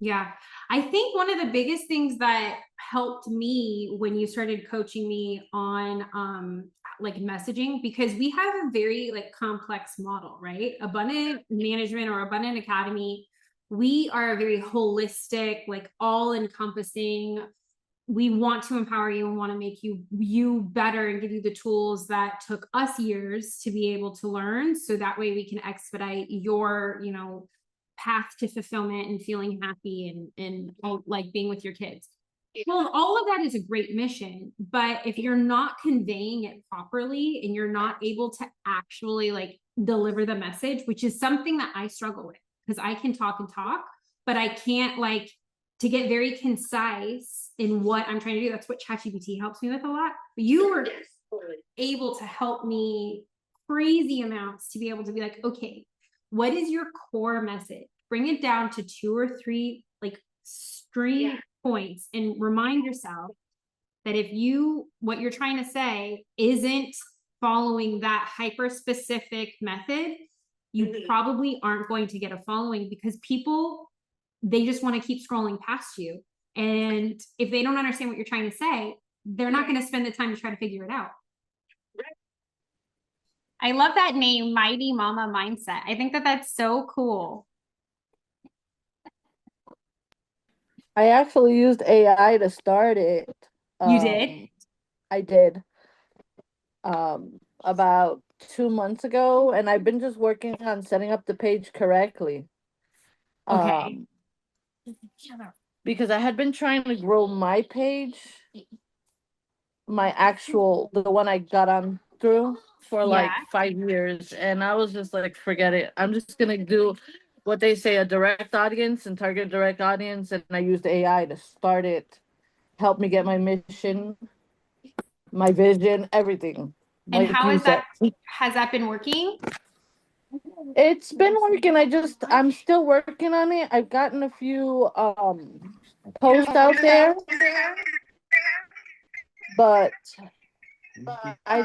Yeah. I think one of the biggest things that helped me when you started coaching me on like messaging, because we have a very like complex model, right? Abundant management or abundant academy, we are a very holistic, like all encompassing. We want to empower you and want to make you better and give you the tools that took us years to be able to learn, so that way we can expedite your path to fulfillment and feeling happy and like being with your kids. Well, all of that is a great mission, but if you're not conveying it properly and you're not able to actually like deliver the message, which is something that I struggle with, because I can talk and talk, but I can't like to get very concise in what I'm trying to do. That's what ChatGPT helps me with a lot. But you were able to help me crazy amounts to be able to be like, okay, what is your core message? Bring it down to 2 or 3 like string points and remind yourself that if what you're trying to say isn't following that hyper specific method, you probably aren't going to get a following, because people, they just want to keep scrolling past you. And if they don't understand what you're trying to say, they're not going to spend the time to try to figure it out. I love that name, Mighty Mama Mindset. I think that that's so cool. I actually used AI to start it. You did? I did about 2 months ago, and I've been just working on setting up the page correctly. Okay. Um, because I had been trying to grow my page, the one I got on through for Yeah. like 5 years, and I was just like, forget it. I'm just gonna do what they say, a direct audience and target direct audience, and I used AI to start it, help me get my mission, my vision, everything. And Like how you is said, that? Has that been working? it's been working. I'm still working on it. I've gotten a few posts out there, but I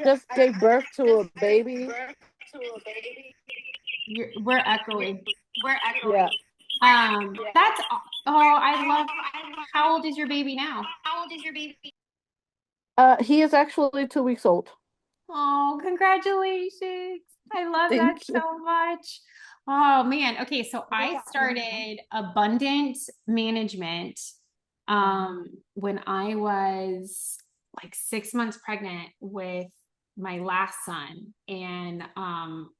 just gave birth to a baby. We're echoing. Yeah. That's, oh, I love, how old is your baby now? He is actually 2 weeks old. Oh, congratulations. I love that Thank you. so much. Oh man. Okay, so I started abundant management when I was like 6 months pregnant with my last son, and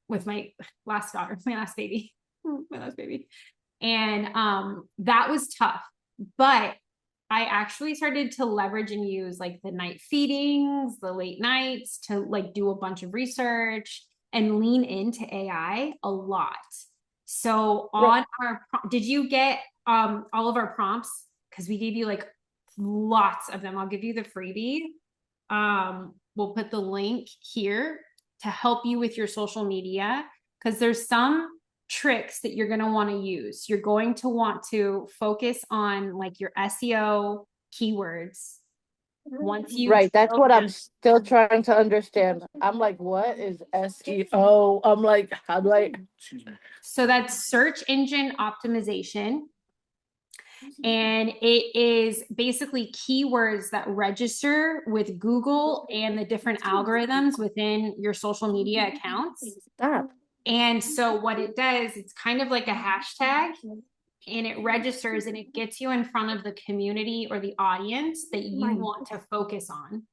with my last daughter, my last baby. My last baby. And that was tough. But I actually started to leverage and use like the night feedings, the late nights to like do a bunch of research and lean into AI a lot. So Right. on did you get all of our prompts? Because we gave you like lots of them. I'll give you the freebie. We'll put the link here to help you with your social media, because there's some tricks that you're going to want to use. You're going to want to focus on like your SEO keywords. Once you Right. That's drill what I'm down. still trying to understand. I'm like, what is SEO? I'm like, how do I? So that's search engine optimization. And it is basically keywords that register with Google and the different algorithms within your social media accounts. Stop. And so what it does, it's kind of like a hashtag, and it registers and it gets you in front of the community or the audience that you want to focus on,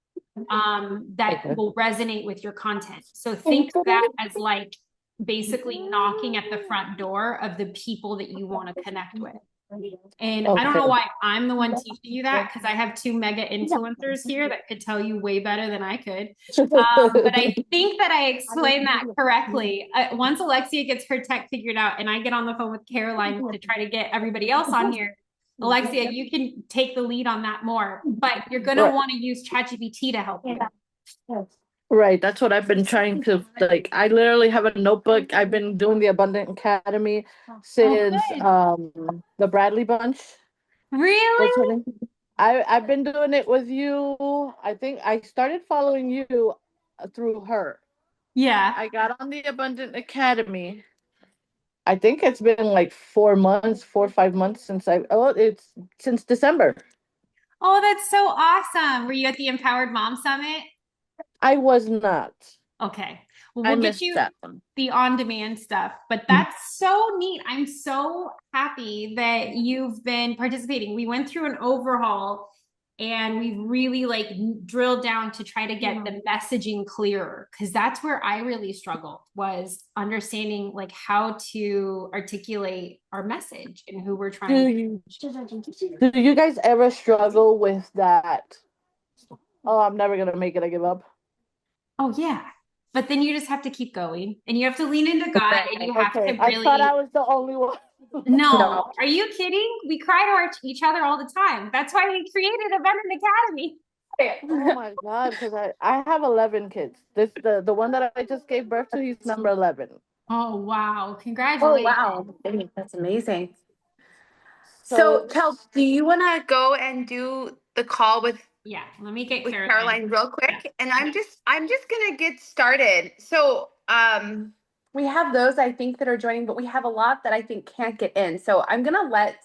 that Okay. will resonate with your content. So think of that as like basically knocking at the front door of the people that you want to connect with. And I don't know Okay. why I'm the one teaching you that, because I have 2 mega influencers here that could tell you way better than I could. But I think that I explained that correctly. Once Alexia gets her tech figured out and I get on the phone with Caroline to try to get everybody else on here, Alexia, you can take the lead on that more. But you're going to Right. want to use ChatGPT to help you. Right. That's what I've been trying to like. I literally have a notebook. I've been doing the Abundant Academy Oh, since good. the Bradley bunch. What's her Really? name? I've been doing it with you. I think I started following you through her. Yeah. I got on the Abundant Academy, I think it's been like 4 months, 4 or 5 months since it's since December. Oh, that's so awesome. Were you at the Empowered Mom Summit? I was not. Okay. Well, I we'll get missed you that one. the on-demand stuff, but that's so neat. I'm so happy that you've been participating. We went through an overhaul and we really like drilled down to try to get the messaging clearer because that's where I really struggled was understanding like how to articulate our message and who we're Do trying to you reach. do you guys ever struggle with that? Oh, I'm never gonna make it. I give up. Oh yeah. But then you just have to keep going and you have to lean into God and Right. you have Okay, to I thought I really was the only one. no. No. Are you kidding? We cry to each other all the time. That's why we created Abundant Academy. Oh my God, because I have 11 kids. The one that I just gave birth to, he's number 11. Oh wow. Oh, Congratulations. wow. Dang, that's amazing. So, So Chels, do you want to go and do the call Yeah, let me get with Caroline. Caroline real Yeah. quick? And I'm just gonna get started. So, we have those I think that are joining, but we have a lot that I think can't get in. So I'm gonna let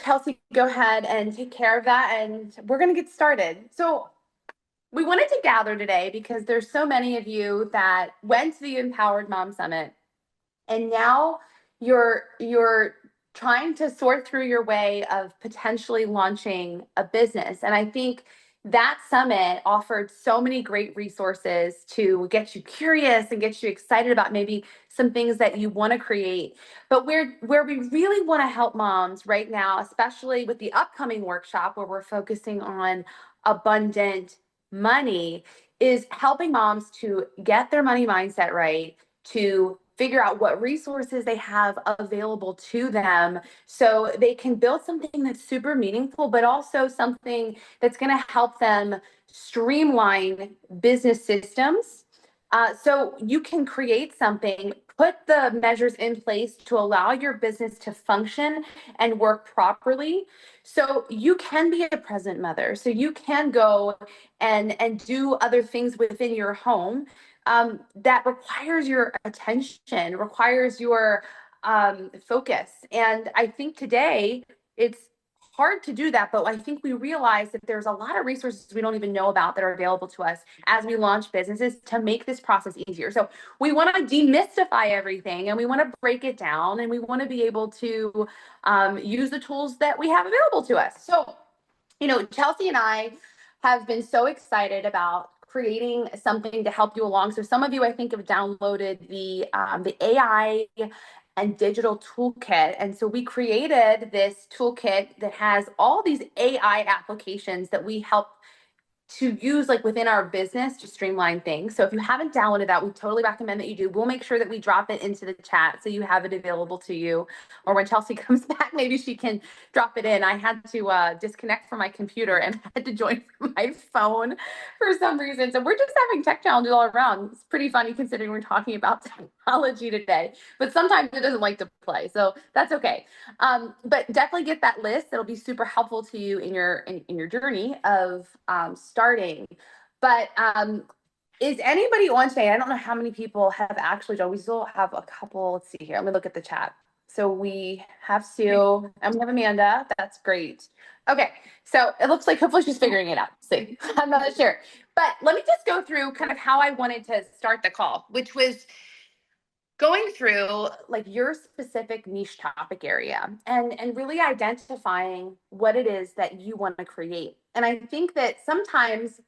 Chelsea go ahead and take care of that, and we're gonna get started. So we wanted to gather today because there's so many of you that went to the Empowered Mom Summit, and now you're trying to sort through your way of potentially launching a business. And I think that summit offered so many great resources to get you curious and get you excited about maybe some things that you want to create. But where we really want to help moms right now, especially with the upcoming workshop where we're focusing on abundant money, is helping moms to get their money mindset right, to figure out what resources they have available to them so they can build something that's super meaningful, but also something that's going to help them streamline business systems. So you can create something, put the measures in place to allow your business to function and work properly. So you can be a present mother. So you can go and do other things within your home that requires your attention, requires your focus. And I think today it's hard to do that, but I think we realize that there's a lot of resources we don't even know about that are available to us as we launch businesses to make this process easier. So we want to demystify everything and we want to break it down and we want to be able to use the tools that we have available to us. So, Chelsea and I have been so excited about creating something to help you along. So some of you, I think, have downloaded the AI and digital toolkit. And so we created this toolkit that has all these AI applications that we help to use like within our business to streamline things. So if you haven't downloaded that, we totally recommend that you do. We'll make sure that we drop it into the chat so you have it available to you. Or when Chelsea comes back, maybe she can drop it in. I had to disconnect from my computer and had to join from my phone for some reason. So we're just having tech challenges all around. It's pretty funny considering we're talking about technology today, but sometimes it doesn't like to play. So that's okay. But definitely get that list. It'll be super helpful to you in your journey of starting. But is anybody on today? I don't know how many people have actually joined. We still have a couple. Let's see here. Let me look at the chat. So we have Sue and we have Amanda. That's great. Okay. So it looks like hopefully she's figuring it out. See, I'm not sure. But let me just go through kind of how I wanted to start the call, which was going through like your specific niche topic area and really identifying what it is that you want to create. And I think that sometimes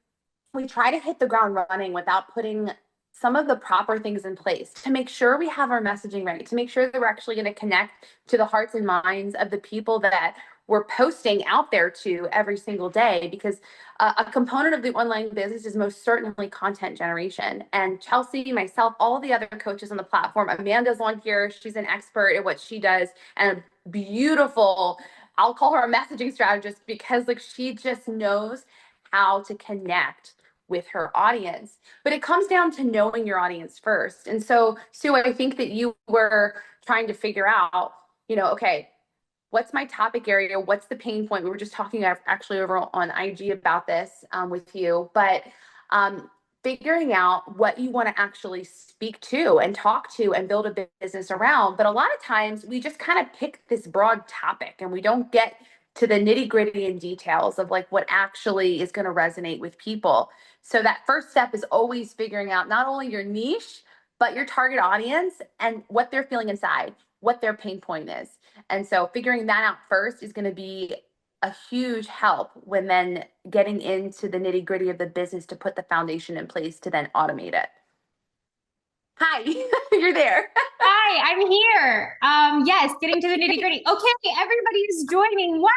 we try to hit the ground running without putting some of the proper things in place to make sure we have our messaging right, to make sure that we're actually going to connect to the hearts and minds of the people that we're posting out there to every single day. Because a component of the online business is most certainly content generation. And Chelsea, myself, all the other coaches on the platform, Amanda's on here. She's an expert at what she does and a beautiful, I'll call her a messaging strategist because like she just knows how to connect with her audience. But it comes down to knowing your audience first. And so, Sue, I think that you were trying to figure out, okay, what's my topic area? What's the pain point? We were just talking actually over on IG about this with you, but figuring out what you want to actually speak to and talk to and build a business around. But a lot of times we just kind of pick this broad topic and we don't get to the nitty gritty and details of like what actually is going to resonate with people. So that first step is always figuring out not only your niche, but your target audience and what they're feeling inside, what their pain point is. And so figuring that out first is going to be a huge help when then getting into the nitty gritty of the business to put the foundation in place to then automate it. Hi, you're there. Hi, I'm here. Yes, getting to the nitty gritty. Okay, everybody is joining. Wow.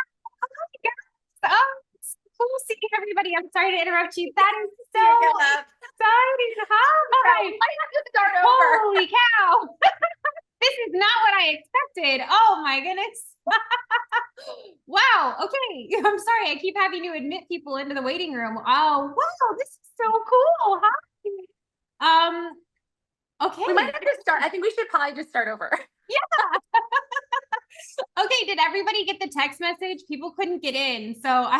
Oh my gosh. Oh, it's so cool seeing everybody. I'm sorry to interrupt you. That is so exciting. Hi. I have to start over. Holy cow. This is not what I expected. Oh my goodness. Wow. Okay. I'm sorry. I keep having to admit people into the waiting room. Oh, wow. This is so cool. Hi. Okay. We might have to start. I think we should probably just start over. Yeah. Okay. Did everybody get the text message? People couldn't get in. So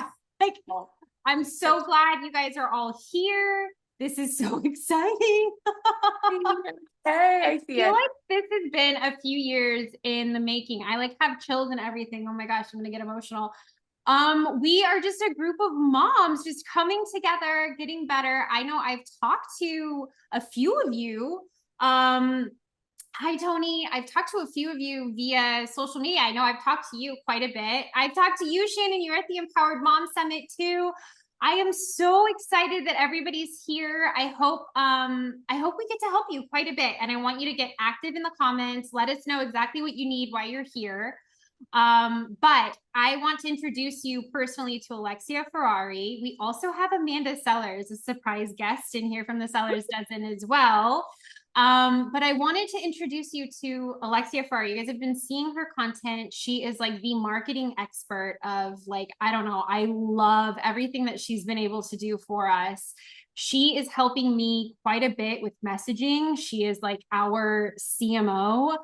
I'm so glad you guys are all here. This is so exciting. Hey, I see feel it. like this has been a few years in the making. I like have chills and everything. Oh my gosh, I'm gonna get emotional. We are just a group of moms just coming together, getting better. I know I've talked to a few of you. Hi, Tony. I've talked to a few of you via social media. I know I've talked to you quite a bit. I've talked to you, Shannon. You're at the Empowered Mom Summit too. I am so excited that everybody's here. I hope we get to help you quite a bit. And I want you to get active in the comments. Let us know exactly what you need while you're here. But I want to introduce you personally to Alexia Ferrari. We also have Amanda Sellers, a surprise guest in here from the Sellers Dozen as well. But I wanted to introduce you to Alexia Ferrari. You guys have been seeing her content. She is like the marketing expert of like, I don't know, I love everything that she's been able to do for us. She is helping me quite a bit with messaging. She is like our CMO.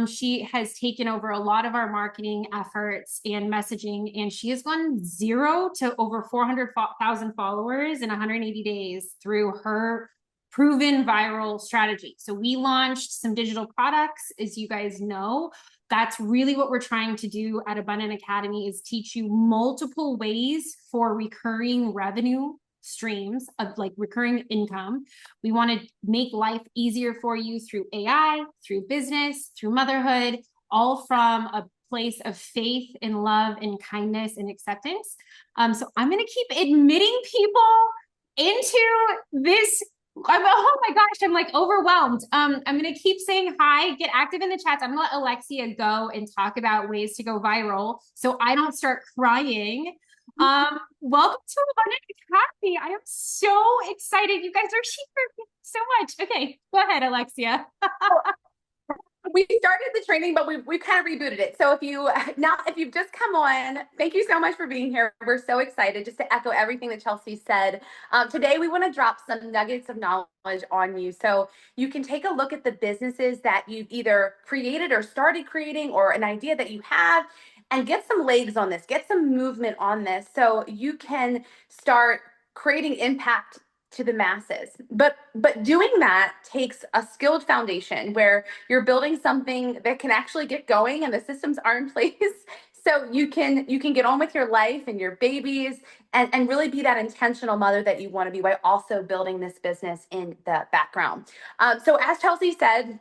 She has taken over a lot of our marketing efforts and messaging, and she has gone 0 to over 400,000 followers in 180 days through her proven viral strategy. So we launched some digital products, as you guys know. That's really what we're trying to do at Abundant Academy, is teach you multiple ways for recurring revenue streams of like recurring income. We want to make life easier for you through AI, through business, through motherhood, all from a place of faith and love and kindness and acceptance. So I'm going to keep admitting people into this. Oh my gosh, I'm like overwhelmed. I'm going to keep saying hi, get active in the chats. I'm going to let Alexia go and talk about ways to go viral so I don't start crying. Welcome to Abundant Academy. I am so excited. You guys are here so much. Okay, go ahead, Alexia. We started the training, but we kind of rebooted it. So if you've just come on, thank you so much for being here. We're so excited. Just to echo everything that Chelsea said, today we want to drop some nuggets of knowledge on you, so you can take a look at the businesses that you've either created or started creating, or an idea that you have, and get some legs on this, get some movement on this, so you can start creating impact to the masses. But doing that takes a skilled foundation where you're building something that can actually get going and the systems are in place so you can get on with your life and your babies and really be that intentional mother that you want to be, while also building this business in the background. So as Chelsea said,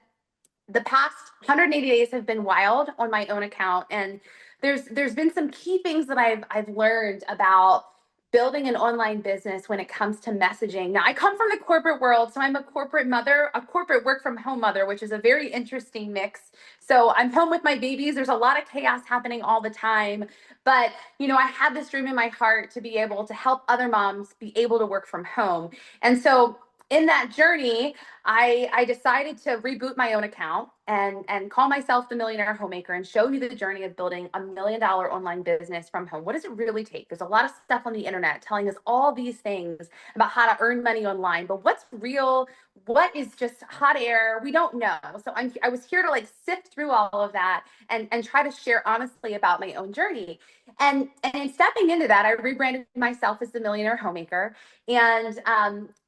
the past 180 days have been wild on my own account, and there's been some key things that I've learned about building an online business when it comes to messaging. Now, I come from the corporate world, so I'm a corporate mother, a corporate work from home mother, which is a very interesting mix. So I'm home with my babies. There's a lot of chaos happening all the time. But, I had this dream in my heart to be able to help other moms be able to work from home. And so in that journey, I decided to reboot my own account. and call myself the millionaire homemaker and show you the journey of building $1 million online business from home. What does it really take? There's a lot of stuff on the internet telling us all these things about how to earn money online, but what's real? What is just hot air? We don't know. So I was here to like sift through all of that and try to share honestly about my own journey. And in stepping into that, I rebranded myself as the millionaire homemaker. And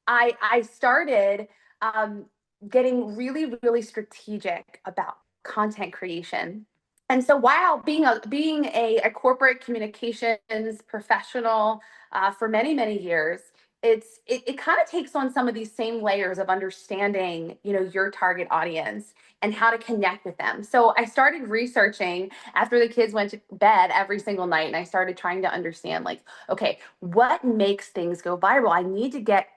I started getting really, really strategic about content creation. And so while being a corporate communications professional for many, many years, it kind of takes on some of these same layers of understanding, your target audience and how to connect with them. So I started researching after the kids went to bed every single night, and I started trying to understand, like, okay, what makes things go viral? I need to get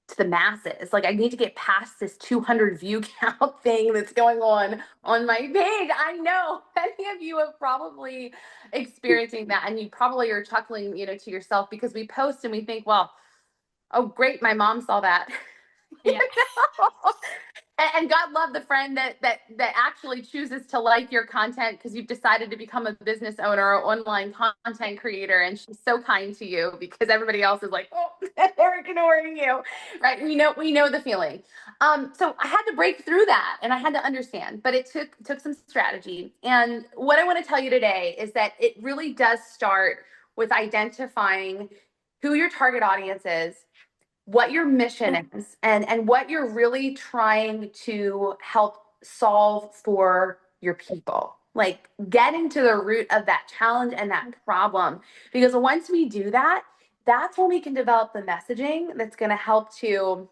to the masses. Like, I need to get past this 200 view count thing that's going on my page. I know many of you have probably experiencing that, and you probably are chuckling, to yourself, because we post and we think, well, oh, great, my mom saw that. Yeah. And God love the friend that actually chooses to like your content because you've decided to become a business owner or online content creator, and she's so kind to you because everybody else is like, oh, they're ignoring you, right? We know the feeling. So I had to break through that, and I had to understand, but it took some strategy. And what I want to tell you today is that it really does start with identifying who your target audience is, what your mission is, and what you're really trying to help solve for your people. Like, getting to the root of that challenge and that problem. Because once we do that, that's when we can develop the messaging that's going to help to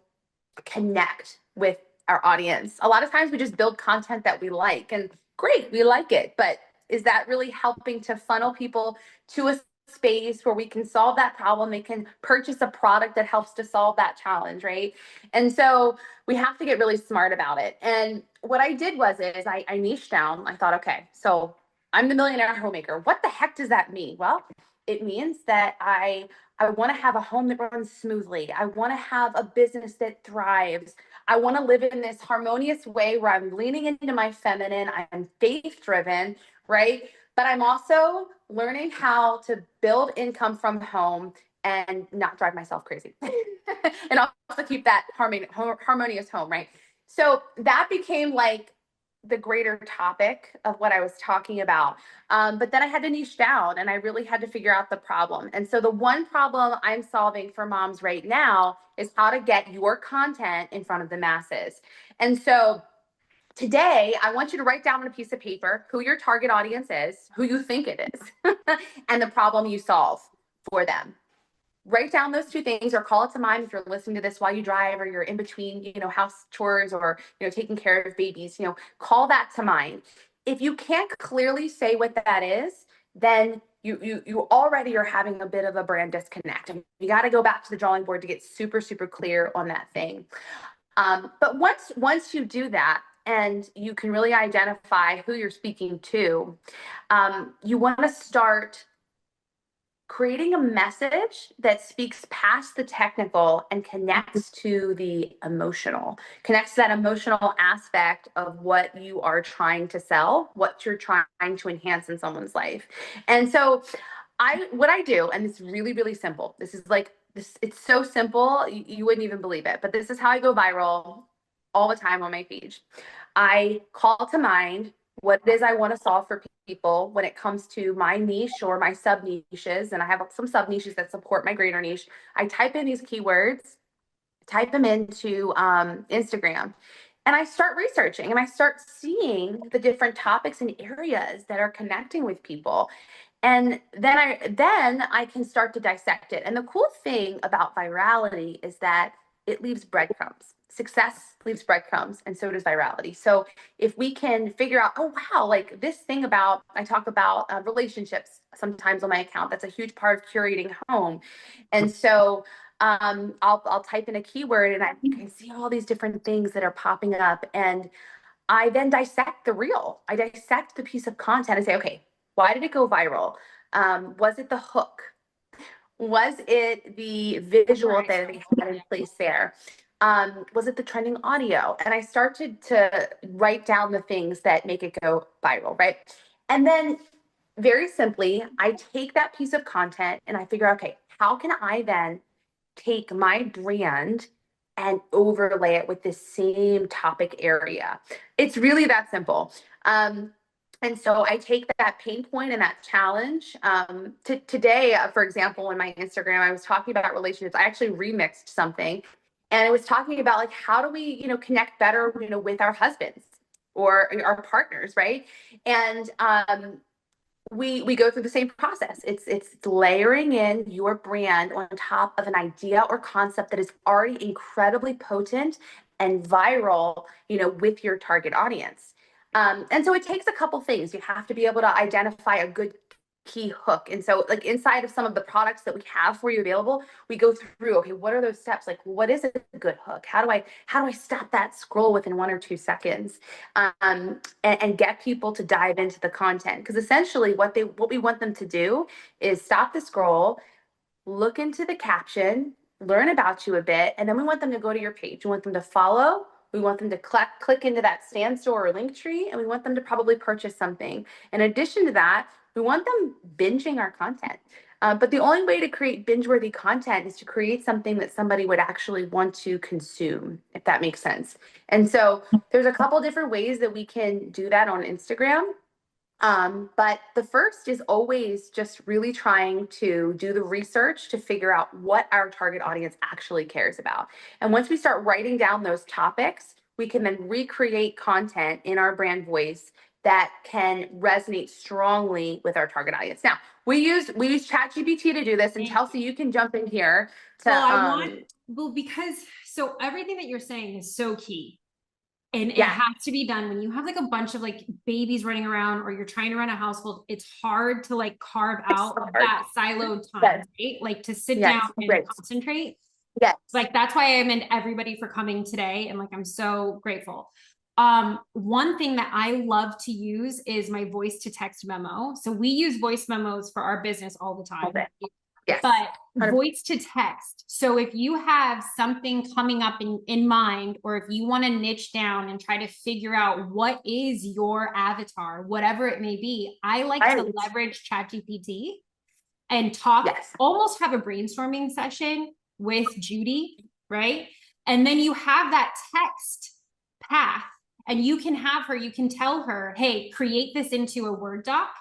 connect with our audience. A lot of times we just build content that we like, and great, we like it, but is that really helping to funnel people to a space where we can solve that problem? They can purchase a product that helps to solve that challenge, right? And so we have to get really smart about it. And what I did is I niched down. I thought, okay, so I'm the millionaire homemaker. What the heck does that mean? Well, it means that I want to have a home that runs smoothly. I want to have a business that thrives. I want to live in this harmonious way where I'm leaning into my feminine. I'm faith driven, right? But I'm also learning how to build income from home and not drive myself crazy and also keep that harmonious home, right? So that became like the greater topic of what I was talking about. But then I had to niche down, and I really had to figure out the problem. And so the one problem I'm solving for moms right now is how to get your content in front of the masses. And so today, I want you to write down on a piece of paper who your target audience is, who you think it is, and the problem you solve for them. Write down those two things, or call it to mind if you're listening to this while you drive, or you're in between, house chores, or, taking care of babies. Call that to mind. If you can't clearly say what that is, then you already are having a bit of a brand disconnect. And you got to go back to the drawing board to get super, super clear on that thing. But once you do that, and you can really identify who you're speaking to, you want to start creating a message that speaks past the technical and connects to the emotional, connects to that emotional aspect of what you are trying to sell, what you're trying to enhance in someone's life. And so what I do, and it's really, really simple. This is like this, it's so simple, you wouldn't even believe it, but this is how I go viral all the time on my page. I call to mind what it is I want to solve for people when it comes to my niche or my sub niches. And I have some sub niches that support my greater niche. I type in these keywords, type them into Instagram, and I start researching, and I start seeing the different topics and areas that are connecting with people. And then I can start to dissect it. And the cool thing about virality is that it leaves breadcrumbs. Success leaves breadcrumbs, and so does virality. So if we can figure out, oh wow, like this thing about, I talk about relationships sometimes on my account. That's a huge part of curating home. And so I'll type in a keyword, and I can see all these different things that are popping up. And I then dissect the reel. I dissect the piece of content and say, okay, why did it go viral? Was it the hook? Was it the visual that they had in place there? Was it the trending audio? And I started to write down the things that make it go viral, right? And then very simply, I take that piece of content and I figure, okay, how can I then take my brand and overlay it with the same topic area? It's really that simple. And so I take that pain point and that challenge. Today, for example, in my Instagram, I was talking about relationships. I actually remixed something, and I was talking about like how do we, connect better, with our husbands or our partners, right? And we go through the same process. It's layering in your brand on top of an idea or concept that is already incredibly potent and viral, with your target audience. And so it takes a couple things. You have to be able to identify a good key hook. And so like inside of some of the products that we have for you available, we go through, okay, what are those steps? Like, what is a good hook? How do I stop that scroll within 1 or 2 seconds? And get people to dive into the content. Because essentially what we want them to do is stop the scroll, look into the caption, learn about you a bit, and then we want them to go to your page. We want them to follow. We want them to click into that stand store or link tree, and we want them to probably purchase something. In addition to that, we want them binging our content. But the only way to create binge-worthy content is to create something that somebody would actually want to consume, if that makes sense. And so there's a couple different ways that we can do that on Instagram. But the first is always just really trying to do the research to figure out what our target audience actually cares about. And once we start writing down those topics, we can then recreate content in our brand voice that can resonate strongly with our target audience. Now, we use ChatGPT to do this, and Chelsea, you can jump in here to because so everything that you're saying is so key. And it Yeah. has to be done when you have like a bunch of like babies running around or you're trying to run a household. It's hard to like carve out that siloed time, right? Like to sit down and concentrate. Yes. Like that's why I commend everybody for coming today. And like, I'm so grateful. One thing that I love to use is my voice to text memo. So we use voice memos for our business all the time. Yes. But 100%. Voice to text. So if you have something coming up in mind, or if you want to niche down and try to figure out what is your avatar, whatever it may be, I like to leverage ChatGPT and talk, almost have a brainstorming session with Judy, right? And then you have that text path and you can tell her, hey, create this into a Word doc.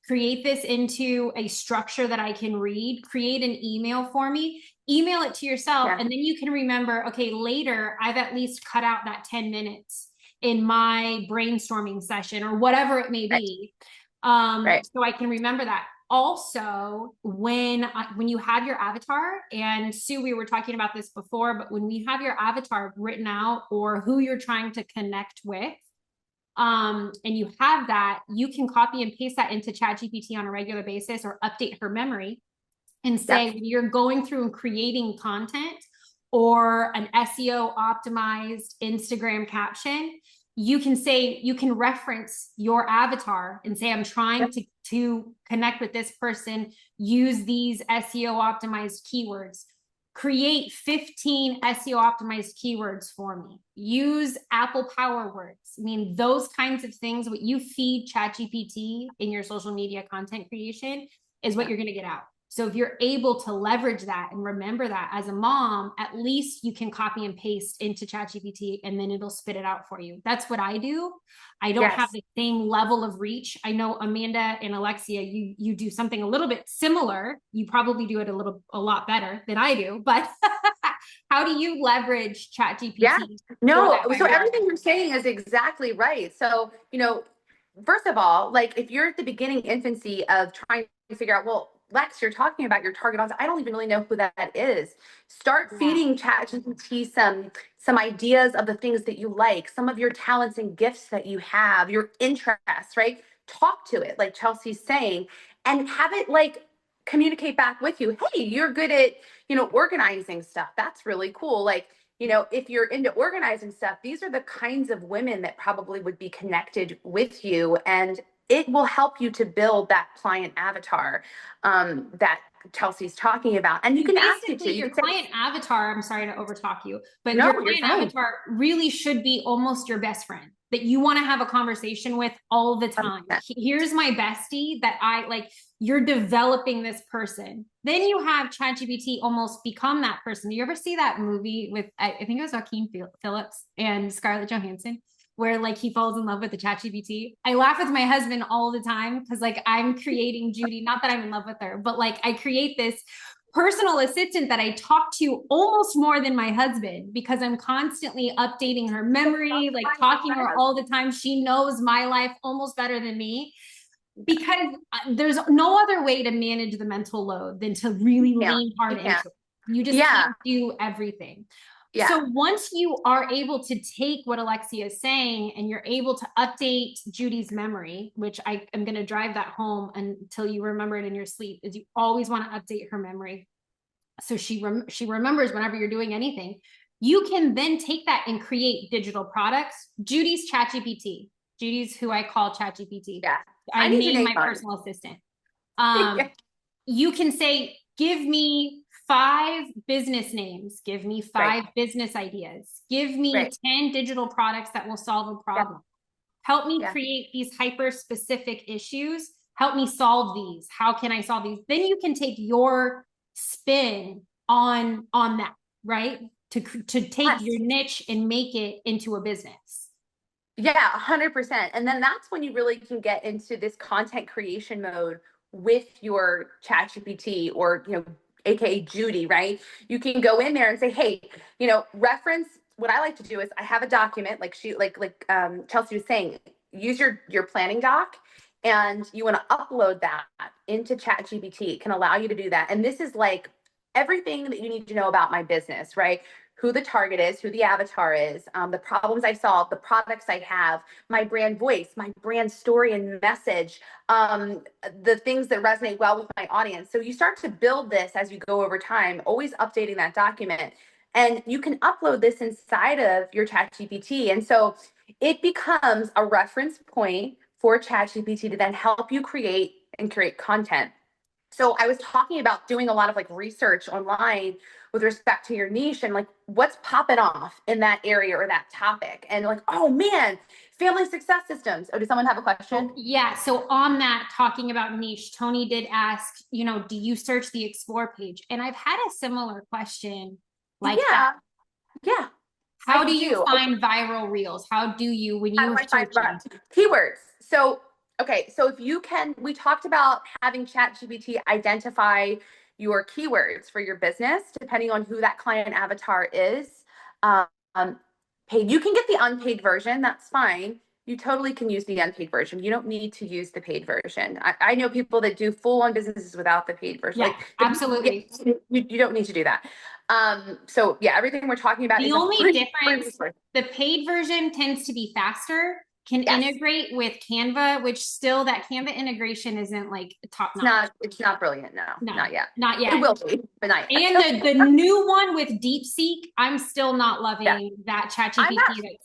Create this into a structure that I can read, create an email for me, email it to yourself. And then you can remember, okay, later I've at least cut out that 10 minutes in my brainstorming session or whatever it may be. So I can remember that. Also, when you have your avatar, and Sue, we were talking about this before, but when we have your avatar written out or who you're trying to connect with, and you have that, you can copy and paste that into ChatGPT on a regular basis or update her memory and say, when you're going through and creating content or an SEO optimized Instagram caption, you can reference your avatar and say, I'm trying to connect with this person, use these SEO optimized keywords. Create 15 SEO optimized keywords for me. Use Apple Power Words. I mean, those kinds of things, what you feed ChatGPT in your social media content creation is what you're going to get out. So if you're able to leverage that and remember that as a mom, at least you can copy and paste into ChatGPT and then it'll spit it out for you. That's what I do. I don't have the same level of reach. I know Amanda and Alexia, you do something a little bit similar. You probably do it a lot better than I do, but how do you leverage ChatGPT? Yeah, no, so everything you're saying is exactly right. So, first of all, like if you're at the beginning infancy of trying to figure out, well, Lex, you're talking about your target audience. I don't even really know who that is. Start feeding ChatGPT some ideas of the things that you like, some of your talents and gifts that you have, your interests, right? Talk to it, like Chelsea's saying, and have it like communicate back with you. Hey, you're good at, organizing stuff. That's really cool. Like, if you're into organizing stuff, these are the kinds of women that probably would be connected with you. And it will help you to build that client avatar that Chelsea's talking about. And you can ask it to. Basically, You your can say, client avatar, I'm sorry to overtalk you, but no, your you're client fine. avatar really should be almost your best friend that you want to have a conversation with all the time. Here's my bestie that I like, you're developing this person. Then you have ChatGPT almost become that person. Do you ever see that movie with, I think it was Joaquin Phillips and Scarlett Johansson, where like he falls in love with the ChatGPT? I laugh with my husband all the time because like I'm creating Judy, not that I'm in love with her, but like I create this personal assistant that I talk to almost more than my husband because I'm constantly updating her memory, like talking to her all the time. She knows my life almost better than me because there's no other way to manage the mental load than to really lean hard into it. You just can't do everything. Yeah. So once you are able to take what Alexia is saying and you're able to update Judy's memory, which I am going to drive that home until you remember it in your sleep, is you always want to update her memory. So she remembers whenever you're doing anything. You can then take that and create digital products. Judy's ChatGPT. Judy's who I call ChatGPT. Yeah. I name my personal assistant. You can say, give me 5 business names, give me 5 business ideas, give me 10 digital products that will solve a problem. Help me create these hyper specific issues. Help me solve these. How can I solve these? Then you can take your spin on that, right? To take your niche and make it into a business. Yeah, 100%. And then that's when you really can get into this content creation mode with your ChatGPT or, AKA Judy, right? You can go in there and say, hey, reference. What I like to do is I have a document like Chelsea was saying, use your planning doc, and you want to upload that into ChatGPT. It can allow you to do that. And this is like everything that you need to know about my business, right? Who the target is, who the avatar is, the problems I solve, the products I have, my brand voice, my brand story and message, the things that resonate well with my audience. So you start to build this as you go over time, always updating that document. And you can upload this inside of your ChatGPT. And so it becomes a reference point for ChatGPT to then help you create content. So I was talking about doing a lot of like research online with respect to your niche and like what's popping off in that area or that topic. And like, oh man, family success systems. Oh, does someone have a question? Yeah. So on that, talking about niche, Tony did ask, do you search the explore page? And I've had a similar question like that. Yeah. How do you find viral reels? How do you, when you search keywords? So, okay. So if you can, we talked about having ChatGPT identify your keywords for your business, depending on who that client avatar is. Paid, you can get the unpaid version. That's fine. You totally can use the unpaid version. You don't need to use the paid version. I know people that do full on businesses without the paid version. Yeah, absolutely. You don't need to do that. So yeah, everything we're talking about the is only difference. The paid version tends to be faster, can integrate with Canva, which still that Canva integration isn't like top notch. It's not brilliant. No, not yet. Not yet. It will be, but not yet. And the new one with DeepSeek, I'm still not loving that ChatGPT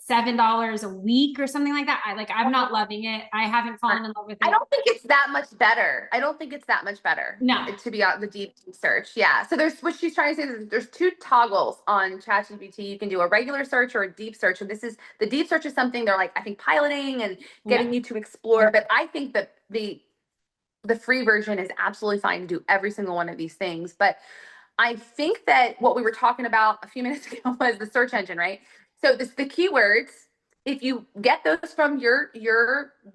that's $7 a week or something like that. I'm not loving it. I haven't fallen in love with it. I don't think it's that much better. No. To be out the deep search. Yeah. So there's what she's trying to say is there's 2 toggles on ChatGPT. You can do a regular search or a deep search. And this is the deep search is something they're like, I think piloting and getting you to explore. But I think that the free version is absolutely fine to do every single one of these things. But I think that what we were talking about a few minutes ago was the search engine, right? So the keywords, if you get those from you're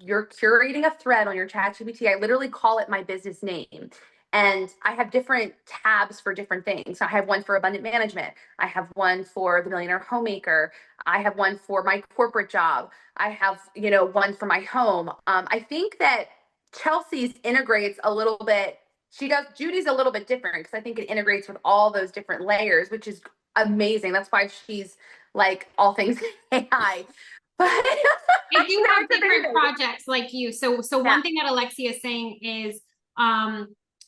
curating a thread on your ChatGPT, I literally call it my business name. And I have different tabs for different things. I have one for abundant management. I have one for the millionaire homemaker. I have one for my corporate job. I have, one for my home. I think that Chelsea's integrates a little bit. Judy's a little bit different because I think it integrates with all those different layers, which is amazing. That's why she's like all things AI. But I do have different projects like you. So one thing that Alexia is saying is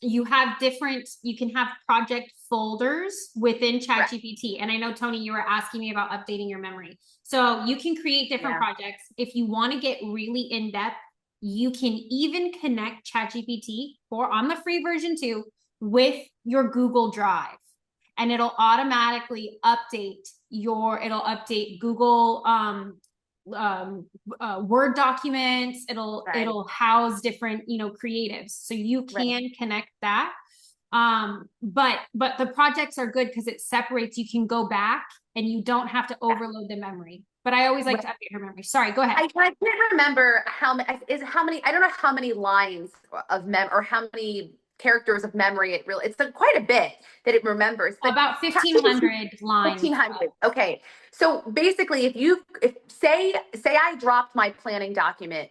you can have project folders within ChatGPT. And I know, Tony, you were asking me about updating your memory. So you can create different projects. If you want to get really in depth, you can even connect ChatGPT on the free version too with your Google Drive, and it'll automatically update it'll update Google Word documents. It'll house different, creatives. So you can connect that. But the projects are good because it separates. You can go back and you don't have to overload the memory. But I always like to update her memory. Sorry, go ahead. I can't remember how many, I don't know how many lines of or how many characters of memory it's quite a bit that it remembers. But about 1,500 lines. 1,500. Okay. So basically, if say I dropped my planning document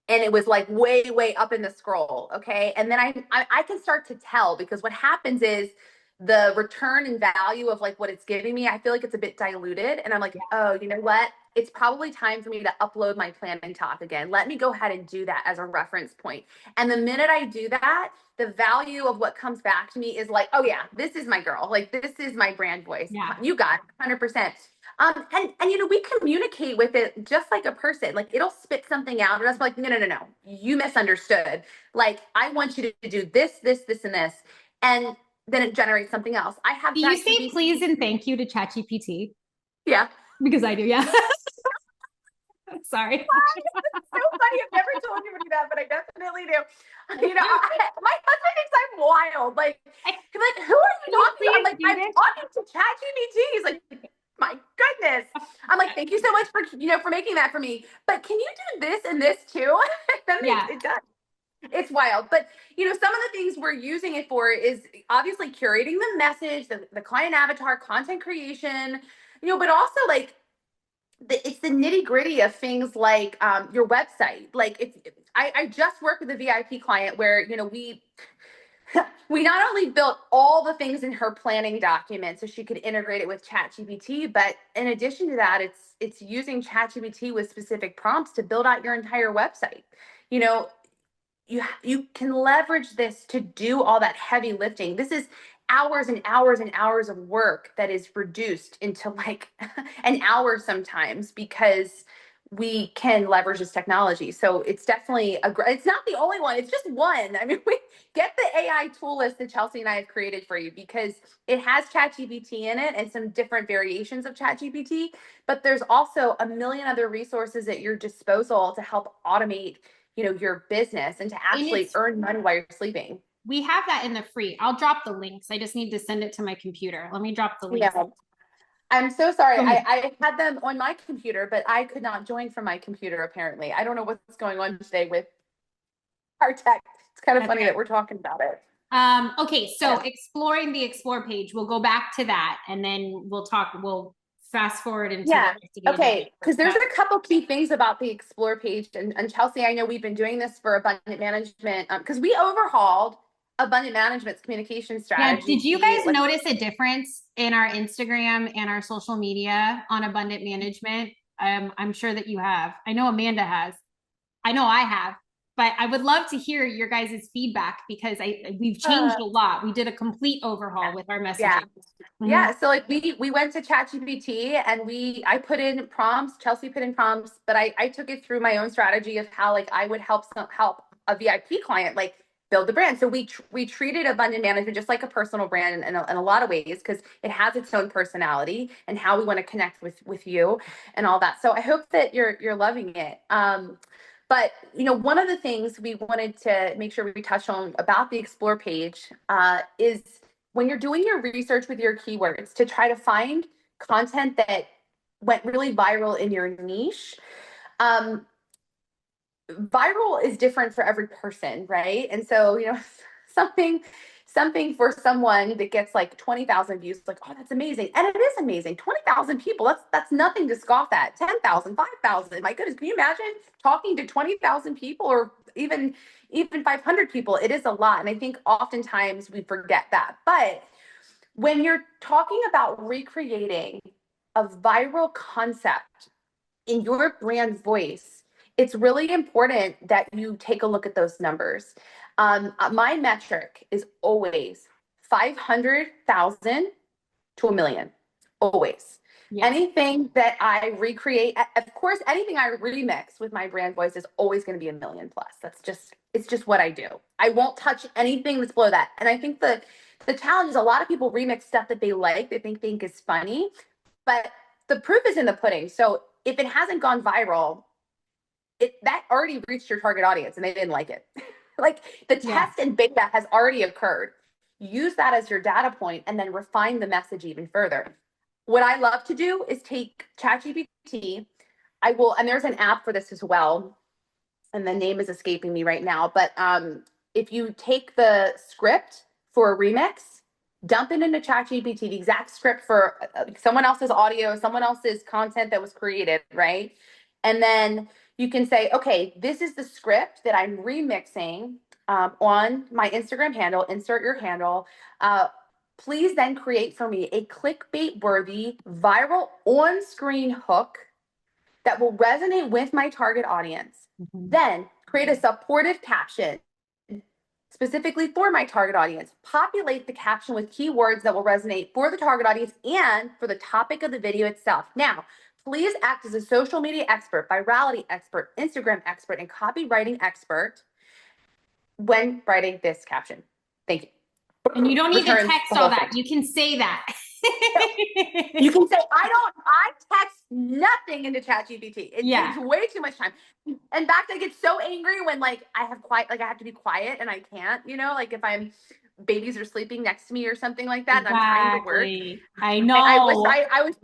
and it was like way up in the scroll, okay, and then I can start to tell, because what happens is the return and value of like what it's giving me, I feel like it's a bit diluted, and I'm like, oh, you know what, it's probably time for me to upload my planning talk again. Let me go ahead and do that as a reference point. And the minute I do that, the value of what comes back to me is like, oh yeah, this is my girl, like this is my brand voice. Yeah. You got it, 100%. And we communicate with it just like a person. Like, it'll spit something out, and us like, no, you misunderstood. Like, I want you to do this, and this, and then it generates something else. I have. Do you say please and thank you to ChatGPT? Yeah, because I do. Yeah. Sorry. It's so funny. I've never told anybody that, but I definitely do. My husband thinks I'm wild. Like, who are you talking to? I'm like, I'm talking to ChatGPT. He's like, my goodness. I'm like, thank you so much for making that for me. But can you do this and this too? Then it does. It's wild. But some of the things we're using it for is obviously curating the message, the client avatar, content creation, but also like it's the nitty gritty of things like your website. Like, I just worked with a VIP client where, we not only built all the things in her planning document so she could integrate it with ChatGPT, but in addition to that, it's using ChatGPT with specific prompts to build out your entire website. You can leverage this to do all that heavy lifting. This is hours and hours and hours of work that is reduced into like an hour sometimes, because we can leverage this technology. So it's definitely it's not the only one. It's just one. I mean, we get the AI tool list that Chelsea and I have created for you, because it has ChatGPT in it and some different variations of ChatGPT, but there's also a million other resources at your disposal to help automate your business and to actually earn money while you're sleeping. We have that in the free. I'll drop the links. I just need to send it to my computer. Let me drop the links. Yeah. I'm so sorry. I had them on my computer, but I could not join from my computer, apparently. I don't know what's going on today with our tech. It's kind of funny that we're talking about it. Okay, so exploring the explore page, we'll go back to that, and then we'll fast forward into okay, because there's a couple key things about the explore page, and Chelsea, I know we've been doing this for abundant management because we overhauled abundant management's communication strategy. Yeah, did you guys notice a difference in our Instagram and our social media on abundant management? I'm sure that you have. I know Amanda has. I know I have. But I would love to hear your guys' feedback, because we've changed a lot. We did a complete overhaul with our messaging. Yeah. Yeah, so like we went to ChatGPT and I put in prompts, Chelsea put in prompts, but I took it through my own strategy of how like I would help a VIP client like build the brand. So we treated abundant management just like a personal brand in a lot of ways, because it has its own personality and how we want to connect with you and all that. So I hope that you're loving it. But one of the things we wanted to make sure we touch on about the explore page is when you're doing your research with your keywords, to try to find content that went really viral in your niche. Viral is different for every person, right? And so, something for someone that gets like 20,000 views, like, oh, that's amazing. And it is amazing. 20,000 people, that's nothing to scoff at. 10,000, 5,000. My goodness, can you imagine talking to 20,000 people, or even 500 people? It is a lot. And I think oftentimes we forget that. But when you're talking about recreating a viral concept in your brand voice, it's really important that you take a look at those numbers. My metric is always 500,000 to 1 million, always. Yes. Anything that I recreate, of course, anything I remix with my brand voice is always going to be a million plus. It's just what I do. I won't touch anything that's below that. And I think the challenge is a lot of people remix stuff that they like, that they think is funny, but the proof is in the pudding. So if it hasn't gone viral, that already reached your target audience and they didn't like it. Like the test and beta has already occurred. Use that as your data point and then refine the message even further. What I love to do is take ChatGPT. I will, and there's an app for this as well, and the name is escaping me right now. But if you take the script for a remix, dump it into ChatGPT, the exact script for someone else's audio, someone else's content that was created, right? And then you can say, okay, this is the script that I'm remixing on my Instagram handle. Insert your handle. Please then create for me a clickbait worthy viral on screen hook that will resonate with my target audience. Then create a supportive caption specifically for my target audience. Populate the caption with keywords that will resonate for the target audience and for the topic of the video itself. Now, please act as a social media expert, virality expert, Instagram expert, and copywriting expert when writing this caption. Thank you. And you don't need to Returns text the all whole that. thing. You can say that. You can say, I text nothing into ChatGPT. It takes way too much time. In fact, I get so angry when like I have to be quiet and I can't, like if babies are sleeping next to me or something like that, and I'm trying to work. I know. I wish I was,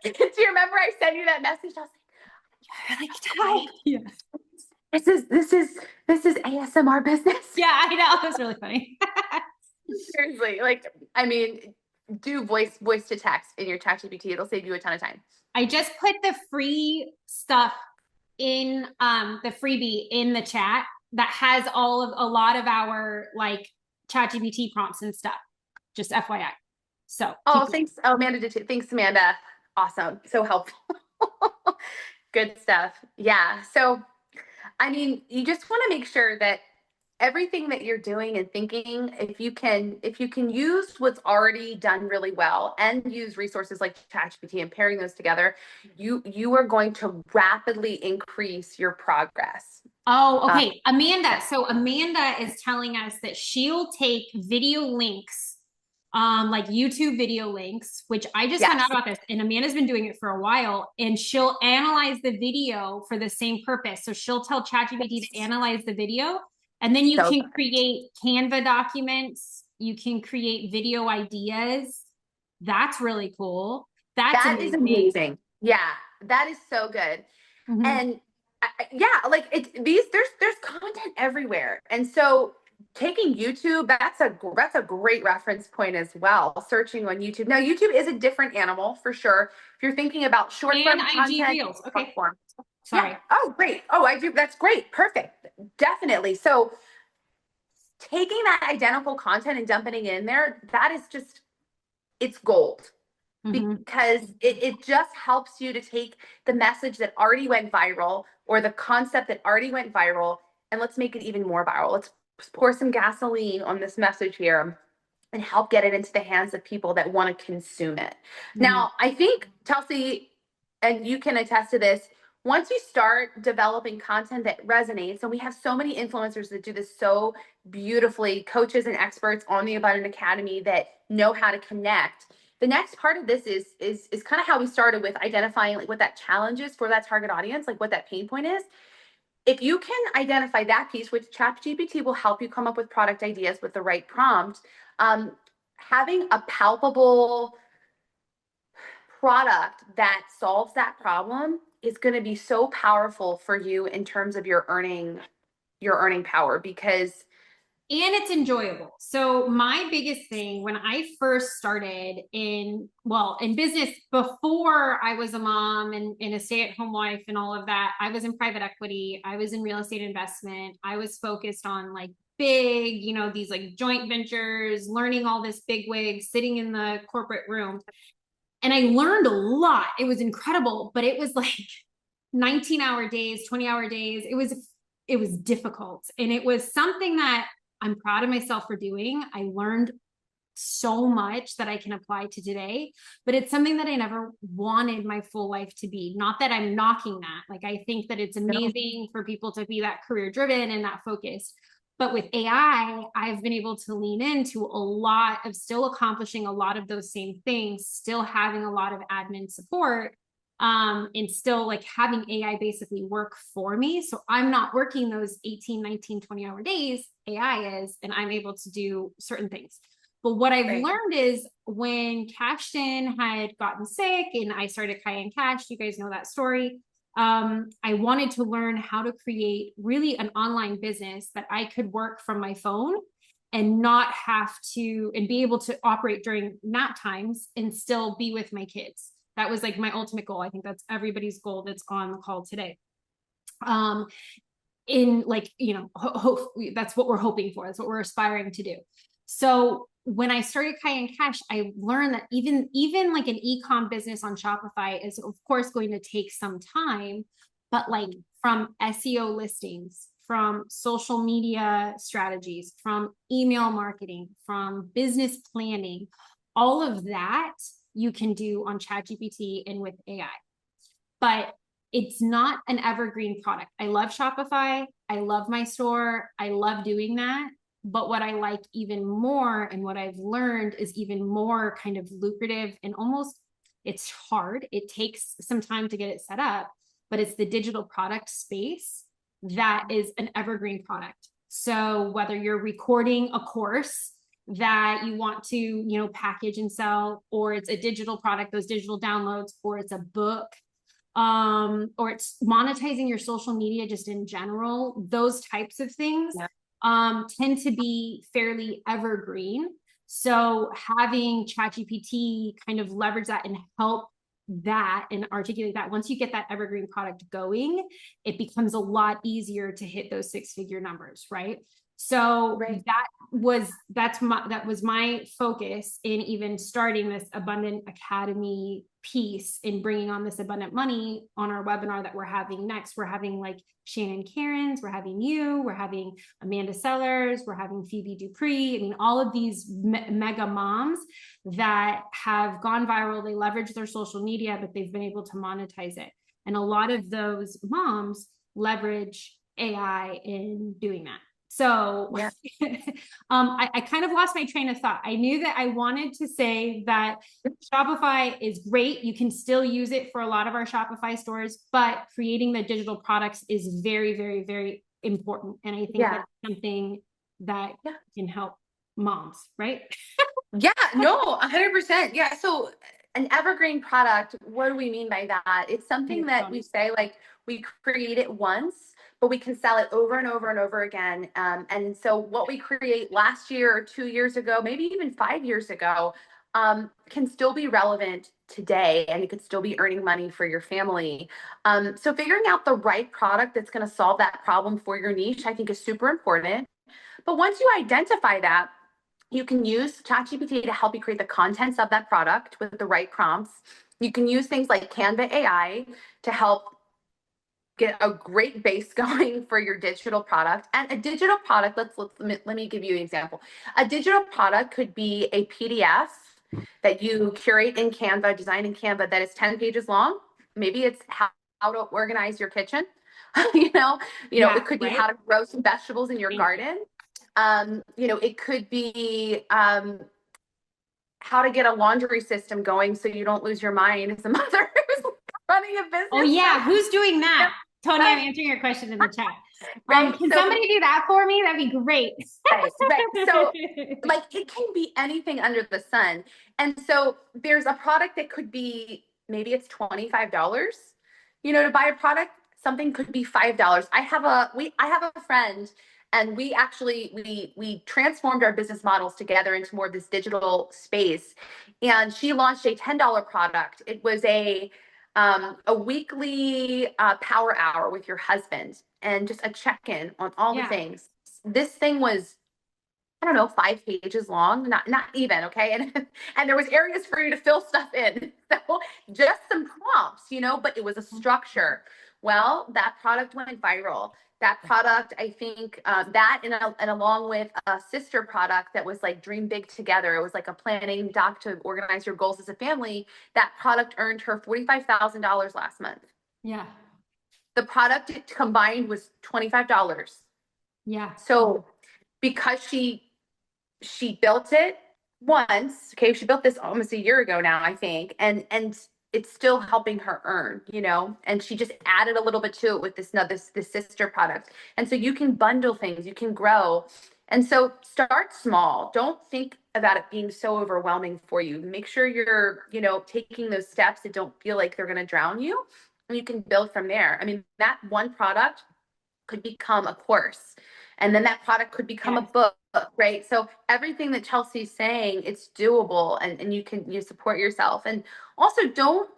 do you remember I sent you that message? I was like, You're like, yes. This is ASMR business. Yeah, I know. It was really funny. Seriously, like, I mean, do voice to text in your ChatGPT. It'll save you a ton of time. I just put the free stuff in the freebie in the chat that has a lot of our like ChatGPT prompts and stuff. Just FYI. So thanks. Oh, Amanda did too. Thanks, Amanda. Awesome. So helpful. Good stuff. Yeah. So I mean, you just want to make sure that everything that you're doing and thinking, if you can use what's already done really well and use resources like ChatGPT and pairing those together, you are going to rapidly increase your progress. Oh, okay. Amanda. So Amanda is telling us that she'll take video links, like YouTube video links, which I just found out about this, and Amanda's been doing it for a while, and she'll analyze the video for the same purpose. So she'll tell ChatGPT to analyze the video, and then you can create Canva documents. You can create video ideas. That's really cool. That is amazing. Yeah, that is so good. And like there's content everywhere, and so taking YouTube, that's a great reference point as well. Searching on YouTube. Now, YouTube is a different animal for sure. If you're thinking about short form content, Reels. Okay. Sorry. Yeah. Oh, great. Oh, I do. That's great. Perfect. Definitely. So taking that identical content and dumping it in there, that is just, it's gold. Because it just helps you to take the message that already went viral or the concept that already went viral, and let's make it even more viral. Let's pour some gasoline on this message here and help get it into the hands of people that want to consume it. Now, I think, Chelsea, and you can attest to this, once you start developing content that resonates, and we have so many influencers that do this so beautifully, coaches and experts on the Abundant Academy that know how to connect. The next part of this is kind of how we started with identifying like what that challenge is for that target audience, like what that pain point is. If you can identify that piece, which ChatGPT will help you come up with product ideas with the right prompt, having a palpable product that solves that problem is going to be so powerful for you in terms of your earning power, because and it's enjoyable. So my biggest thing when I first started in business, before I was a mom and a stay-at-home wife and all of that, I was in private equity. I was in real estate investment. I was focused on like big, these like joint ventures, learning all this big wig, sitting in the corporate room. And I learned a lot. It was incredible, but it was like 19-hour days, 20-hour days. It was difficult. And it was something that I'm proud of myself for doing. I learned so much that I can apply to today, but it's something that I never wanted my full life to be. Not that I'm knocking that. Like, I think that it's amazing for people to be that career driven and that focused. But with AI, I've been able to lean into a lot of still accomplishing a lot of those same things, still having a lot of admin support, and still like having AI basically work for me. So I'm not working those 18, 19, 20-hour days, AI is, and I'm able to do certain things. But what I've learned is when Cashton had gotten sick and I started Cayenne Cash, you guys know that story. I wanted to learn how to create really an online business that I could work from my phone and not have to, and be able to operate during nap times and still be with my kids. That was like my ultimate goal. I think that's everybody's goal that's on the call today. In like, you know, that's what we're hoping for. That's what we're aspiring to do. So when I started Cayenne Cash, I learned that even like an e-com business on Shopify is of course going to take some time, but like from SEO listings, from social media strategies, from email marketing, from business planning, all of that you can do on ChatGPT and with AI. But it's not an evergreen product. I love Shopify. I love my store. I love doing that. But what I like even more and what I've learned is even more kind of lucrative and almost, it's hard. It takes some time to get it set up, but it's the digital product space that is an evergreen product. So whether you're recording a course that you want to, you know, package and sell, or it's a digital product, those digital downloads, or it's a book, or it's monetizing your social media just in general, those types of things tend to be fairly evergreen. So having ChatGPT kind of leverage that and help that and articulate that, once you get that evergreen product going, it becomes a lot easier to hit those 6-figure numbers, right? So that was my focus in even starting this Abundant Academy piece, in bringing on this abundant money on our webinar that we're having next. We're having like Shannon Cairns, we're having you, we're having Amanda Sellers, we're having Phoebe Dupree. I mean, all of these mega moms that have gone viral. They leverage their social media, but they've been able to monetize it. And a lot of those moms leverage AI in doing that. So I kind of lost my train of thought. I knew that I wanted to say that Shopify is great. You can still use it for a lot of our Shopify stores, but creating the digital products is very, very, very important. And I think that's something that can help moms, right? Yeah, no, 100%. Yeah. So an evergreen product, what do we mean by that? It's something that we say, like, we create it once, but we can sell it over and over and over again. And so what we create last year or 2 years ago, maybe even 5 years ago, can still be relevant today, and you could still be earning money for your family. So figuring out the right product that's going to solve that problem for your niche, I think, is super important. But once you identify that, you can use ChatGPT to help you create the contents of that product with the right prompts. You can use things like Canva AI to help get a great base going for your digital product. And a digital product, let me give you an example. A digital product could be a PDF that you curate in Canva, design in Canva, that is 10 pages long. Maybe it's how to organize your kitchen. It could be how to grow some vegetables in your garden. It could be how to get a laundry system going so you don't lose your mind as a mother who's running a business. Oh yeah, who's doing that? Tony, I'm answering your question in the chat. Can somebody do that for me? That'd be great. Right. So like, it can be anything under the sun. And so there's a product that could be, maybe it's $25, to buy a product. Something could be $5. I have a friend, and we transformed our business models together into more of this digital space. And she launched a $10 product. It was a weekly power hour with your husband, and just a check-in on all the things. This thing was, I don't know, 5 pages long, not even, okay? And there was areas for you to fill stuff in. So just some prompts, but it was a structure. Well, that product went viral. That product, I think, that and along with a sister product that was like Dream Big Together. It was like a planning doc to organize your goals as a family. That product earned her $45,000 last month. Yeah. The product combined was $25. Yeah. So because she built it once, okay, she built this almost a year ago now, I think, and it's still helping her earn, you know, and she just added a little bit to it with this sister product. And so you can bundle things, you can grow. And so start small. Don't think about it being so overwhelming for you. Make sure you're, you know, taking those steps that don't feel like they're going to drown you, and you can build from there. I mean, that one product could become a course, and then that product could become a book, right? So everything that Chelsea's saying, it's doable, and you support yourself. And also don't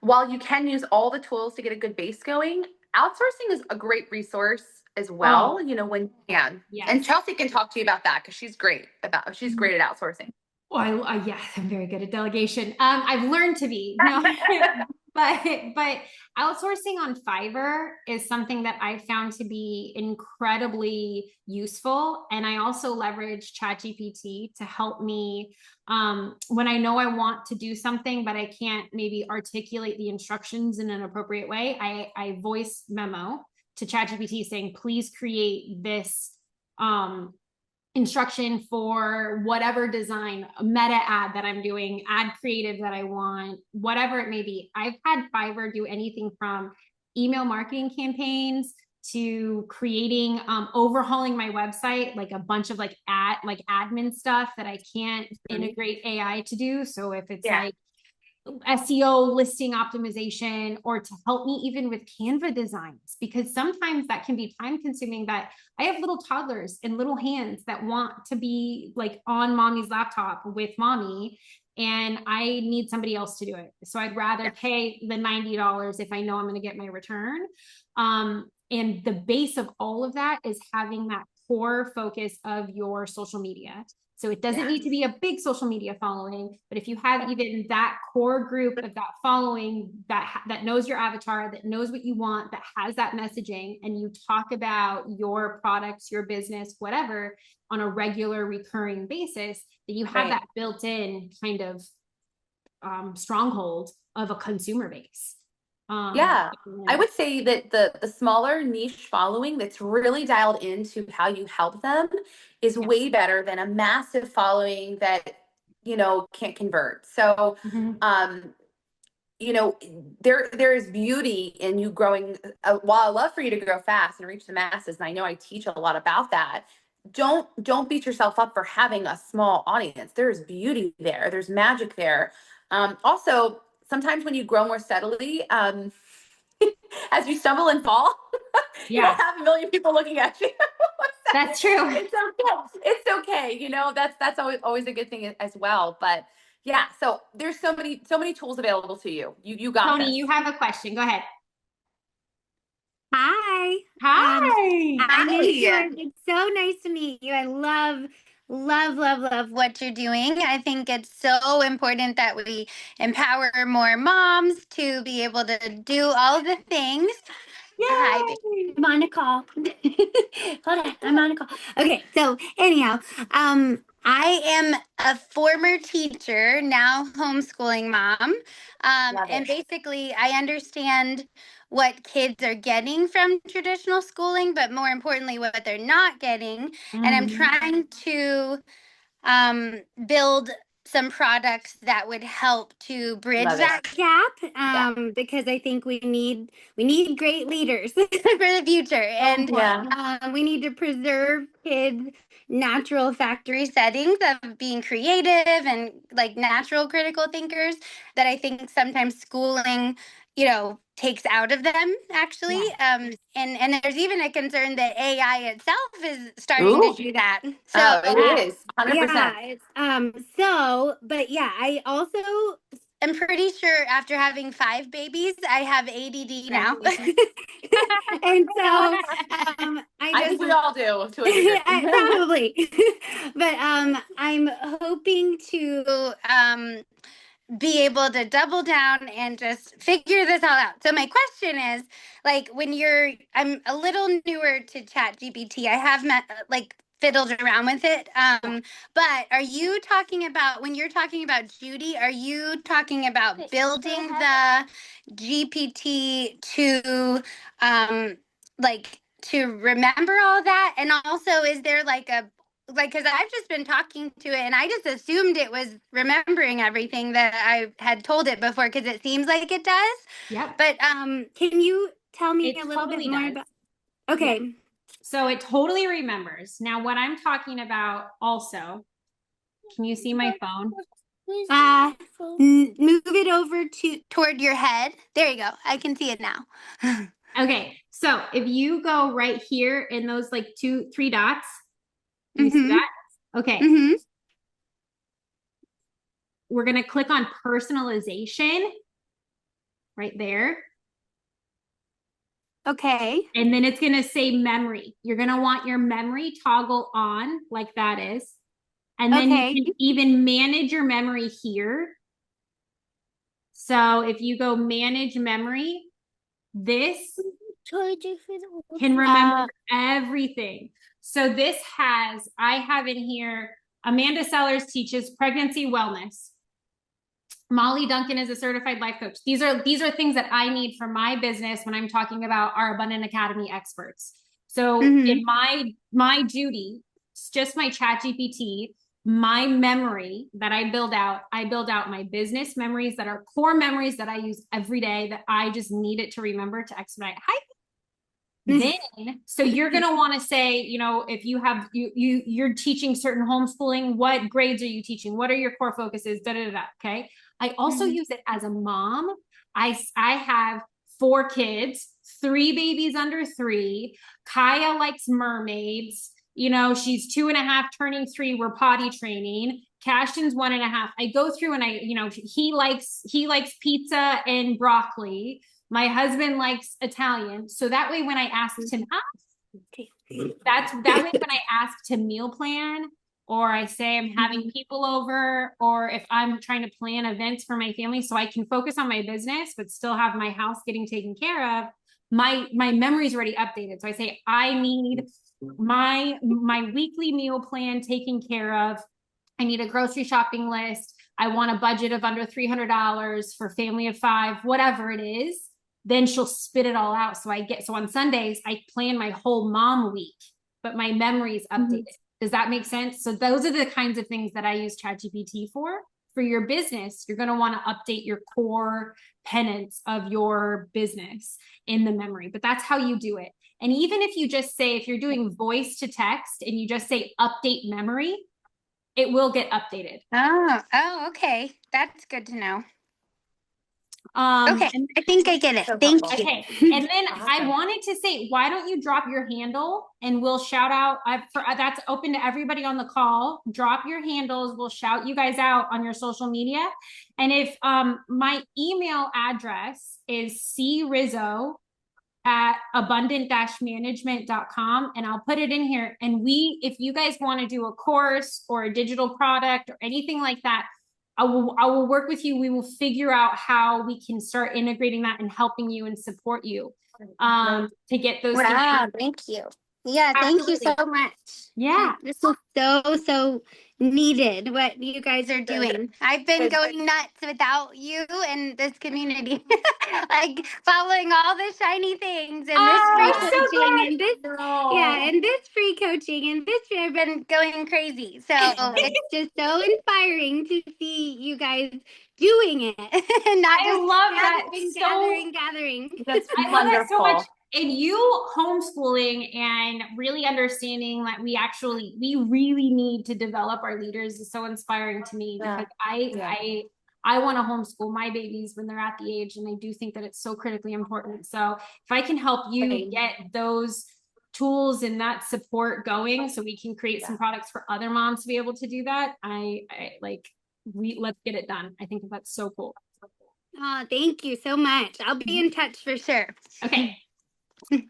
while you can use all the tools to get a good base going, outsourcing is a great resource as well, you know, when you can. Yes. And Chelsea can talk to you about that because she's great at outsourcing. Well, yes, I'm very good at delegation. I've learned to be, no, but outsourcing on Fiverr is something that I found to be incredibly useful. And I also leverage ChatGPT to help me when I know I want to do something, but I can't maybe articulate the instructions in an appropriate way. I voice memo to ChatGPT saying, please create this instruction for whatever design, meta ad that I'm doing, ad creative that I want, whatever it may be. I've had Fiverr do anything from email marketing campaigns to creating, overhauling my website, like a bunch of like admin stuff that I can't integrate AI to do. So if it's like SEO listing optimization, or to help me even with Canva designs, because sometimes that can be time consuming. That I have little toddlers and little hands that want to be like on mommy's laptop with mommy, and I need somebody else to do it. So I'd rather pay the $90 if I know I'm going to get my return. And the base of all of that is having that core focus of your social media. So it doesn't need to be a big social media following, but if you have even that core group of that following that knows your avatar, that knows what you want, that has that messaging, and you talk about your products, your business, whatever, on a regular recurring basis, that you have that built-in kind of stronghold of a consumer base. I would say that the smaller niche following that's really dialed into how you help them is way better than a massive following that, you know, can't convert. So, you know, there is beauty in you growing. While I love for you to grow fast and reach the masses, and I know I teach a lot about that, don't beat yourself up for having a small audience. There's beauty there. There's magic there. Also, sometimes when you grow more steadily, as you stumble and fall, you don't have a million people looking at you. That's true. It's okay. It's okay. You know, that's always a good thing as well. But yeah, so there's so many tools available to you. You got Tony, this. you have a question. Go ahead. Hi. Hi. I'm India. It's so nice to meet you. I love what you're doing. I think it's so important that we empower more moms to be able to do all the things. Yay. Hi, I'm on a call. Hold on, I'm on a call. Okay, so anyhow, I am a former teacher, now homeschooling mom. And basically I understand what kids are getting from traditional schooling, but more importantly, what they're not getting. And I'm trying to build some products that would help to bridge that gap, because I think we need great leaders for the future, and we need to preserve kids' natural factory settings of being creative and like natural critical thinkers that I think sometimes schooling, you know, takes out of them actually. And there's even a concern that AI itself is starting to do that. So it is 100%. But yeah, I also am pretty sure after having 5 babies, I have ADD now. And so I think we all do to a degree. Probably. But I'm hoping to be able to double down and just figure this all out. So my question is, like, I'm a little newer to Chat GPT. I have like fiddled around with it. But are you talking about, when you're talking about Judy, are you talking about building the GPT to, like, to remember all that? And also, is there like because I've just been talking to it and I just assumed it was remembering everything that I had told it before, because it seems like it does. Yep. But can you tell me It a little totally bit more does. about? Okay. Yeah. So it totally remembers. Now, what I'm talking about also, can you see my phone? Move it over toward your head. There you go. I can see it now. Okay, so if you go right here in those like 3 dots, you see that? Okay. We're going to click on personalization right there. Okay. And then it's going to say memory. You're going to want your memory toggle on like that is. And then you can even manage your memory here. So if you go manage memory, this can remember everything. So this I have in here, Amanda Sellers teaches pregnancy wellness. Molly Duncan is a certified life coach. These are things that I need for my business when I'm talking about our Abundant Academy experts. So in my Judy, it's just my Chat GPT, my memory that I build out my business memories that are core memories that I use every day that I just need it to remember to expedite. Then, so you're going to want to say, you know, if you have, you're teaching certain homeschooling, what grades are you teaching? What are your core focuses? Okay. I also use it as a mom. I have 4 kids, 3 babies under 3. Kaya likes mermaids. You know, she's 2.5, turning 3. We're potty training. Cashton's 1.5. I go through and he likes pizza and broccoli. My husband likes Italian. So that way when I ask to meal plan, or I say I'm having people over, or if I'm trying to plan events for my family so I can focus on my business but still have my house getting taken care of, my memory's already updated. So I say I need my weekly meal plan taken care of. I need a grocery shopping list. I want a budget of under $300 for family of 5, whatever it is. Then she'll spit it all out. So on Sundays, I plan my whole mom week, but my memory is updated. Does that make sense? So those are the kinds of things that I use ChatGPT for. For your business, you're going to want to update your core tenets of your business in the memory, but that's how you do it. And even if you just say, if you're doing voice to text and you just say update memory, it will get updated. Oh, okay. That's good to know. Okay, I think I get it. Thank you. Okay, and then I wanted to say, why don't you drop your handle and we'll shout out, that's open to everybody on the call. Drop your handles, we'll shout you guys out on your social media. And if my email address is crizzo@abundant-management.com, and I'll put it in here. And if you guys want to do a course or a digital product or anything like that, I will work with you. We will figure out how we can start integrating that and helping you and support you to get those things. Thank you. Yeah, Absolutely. thank you so much. Yeah. This is so needed, what you guys are doing. I've been going nuts without you and this community. Like following all the shiny things and this free coaching and this and this free coaching and this I've been going crazy. So it's just so inspiring to see you guys doing it. And not I love that. Gathering. That's I love that so much. And you homeschooling and really understanding that we really need to develop our leaders is so inspiring to me, because I want to homeschool my babies when they're at the age, and I do think that it's so critically important. So if I can help you get those tools and that support going so we can create some products for other moms to be able to do that, let's get it done. I think that's so cool. Oh, thank you so much. I'll be in touch for sure. Okay. Let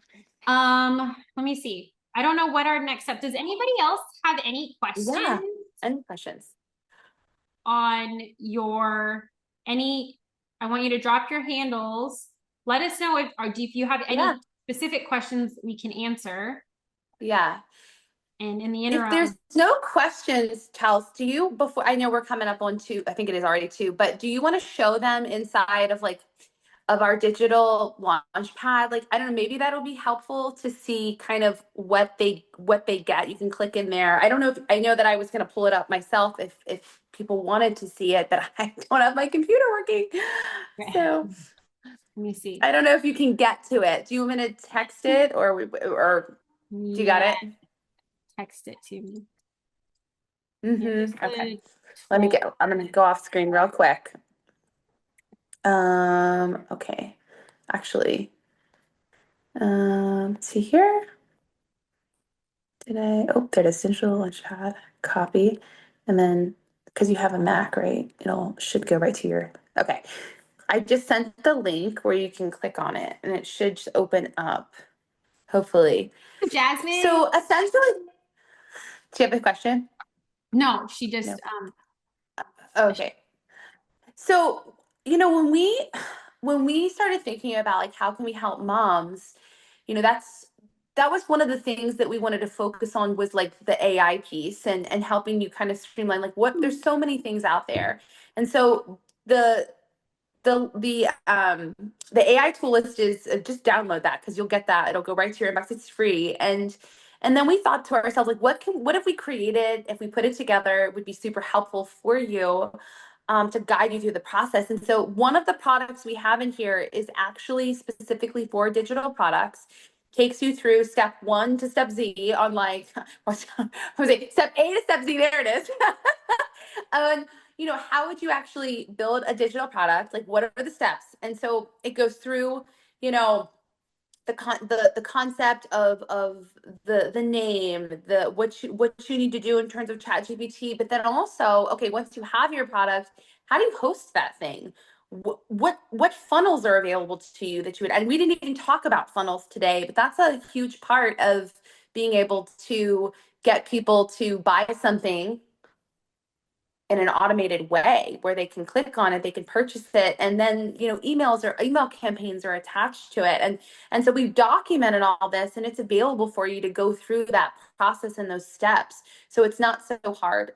me see. I don't know what our next step. Does anybody else have any questions? Yeah. Any questions on your I want you to drop your handles. Let us know if you have any specific questions we can answer. Yeah. And in the If there's interim, no questions, Chels, do you, before, I know we're coming up on 2, I think it is already 2, but do you want to show them inside of like, of our digital launch pad? Like, I don't know, maybe that'll be helpful to see kind of what they get. You can click in there. I don't know if, I know that I was going to pull it up myself if people wanted to see it, but I don't have my computer working. So let me see. I don't know if you can get to it. Do you want me to text it or do you got it? Text it to me. Okay. I'm gonna go off screen real quick. Okay. Actually, let's see here. Oh, there it is, Central Launchpad, copy. And then, because you have a Mac, right? Should go right to your, okay. I just sent the link where you can click on it and it should just open up, hopefully. Jasmine. So essentially, do you have a question? No, she just, Okay. So, when we started thinking about like how can we help moms, that was one of the things that we wanted to focus on was like the AI piece and helping you kind of streamline like what there's so many things out there. And so the AI tool list is just download that because you'll get that. It'll go right to your inbox. It's free. And then we thought to ourselves, like, what if we created, if we put it together, it would be super helpful for you to guide you through the process. And so one of the products we have in here is actually specifically for digital products, takes you through step 1 to step Z on like, step A to step Z, there it is. And how would you actually build a digital product? Like, what are the steps? And so it goes through, the concept of the name, what you need to do in terms of ChatGPT, but then also, okay, once you have your product, how do you host that thing? What funnels are available to you that you would, and we didn't even talk about funnels today, but that's a huge part of being able to get people to buy something in an automated way where they can click on it, they can purchase it, and then email campaigns are attached to it, and so we've documented all this, and it's available for you to go through that process and those steps. So it's not so hard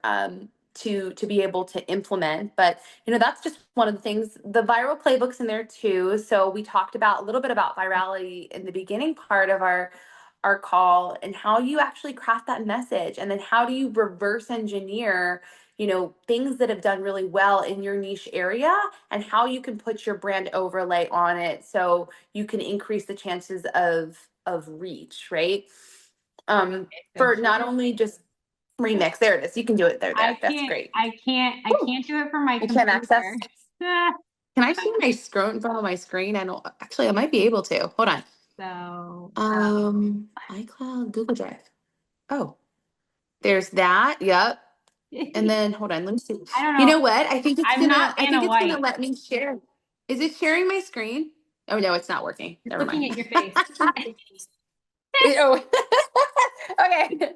to be able to implement. But that's just one of the things. The viral playbooks in there too. So we talked about a little bit about virality in the beginning part of our call and how you actually craft that message, and then how do you reverse engineer things that have done really well in your niche area and how you can put your brand overlay on it so you can increase the chances of reach, right? For not only just remix, there it is. You can do it there. That's great. I can't do it from my computer. Can't access. Can I see my screen from my screen? I might be able to. Hold on. So iCloud, Google Drive. Oh, there's that. Yep. And then hold on, let me see. I don't know. You know what? I think it's gonna let me share. Is it sharing my screen? Oh no, it's not working. Never looking mind. at your face. Oh. Okay.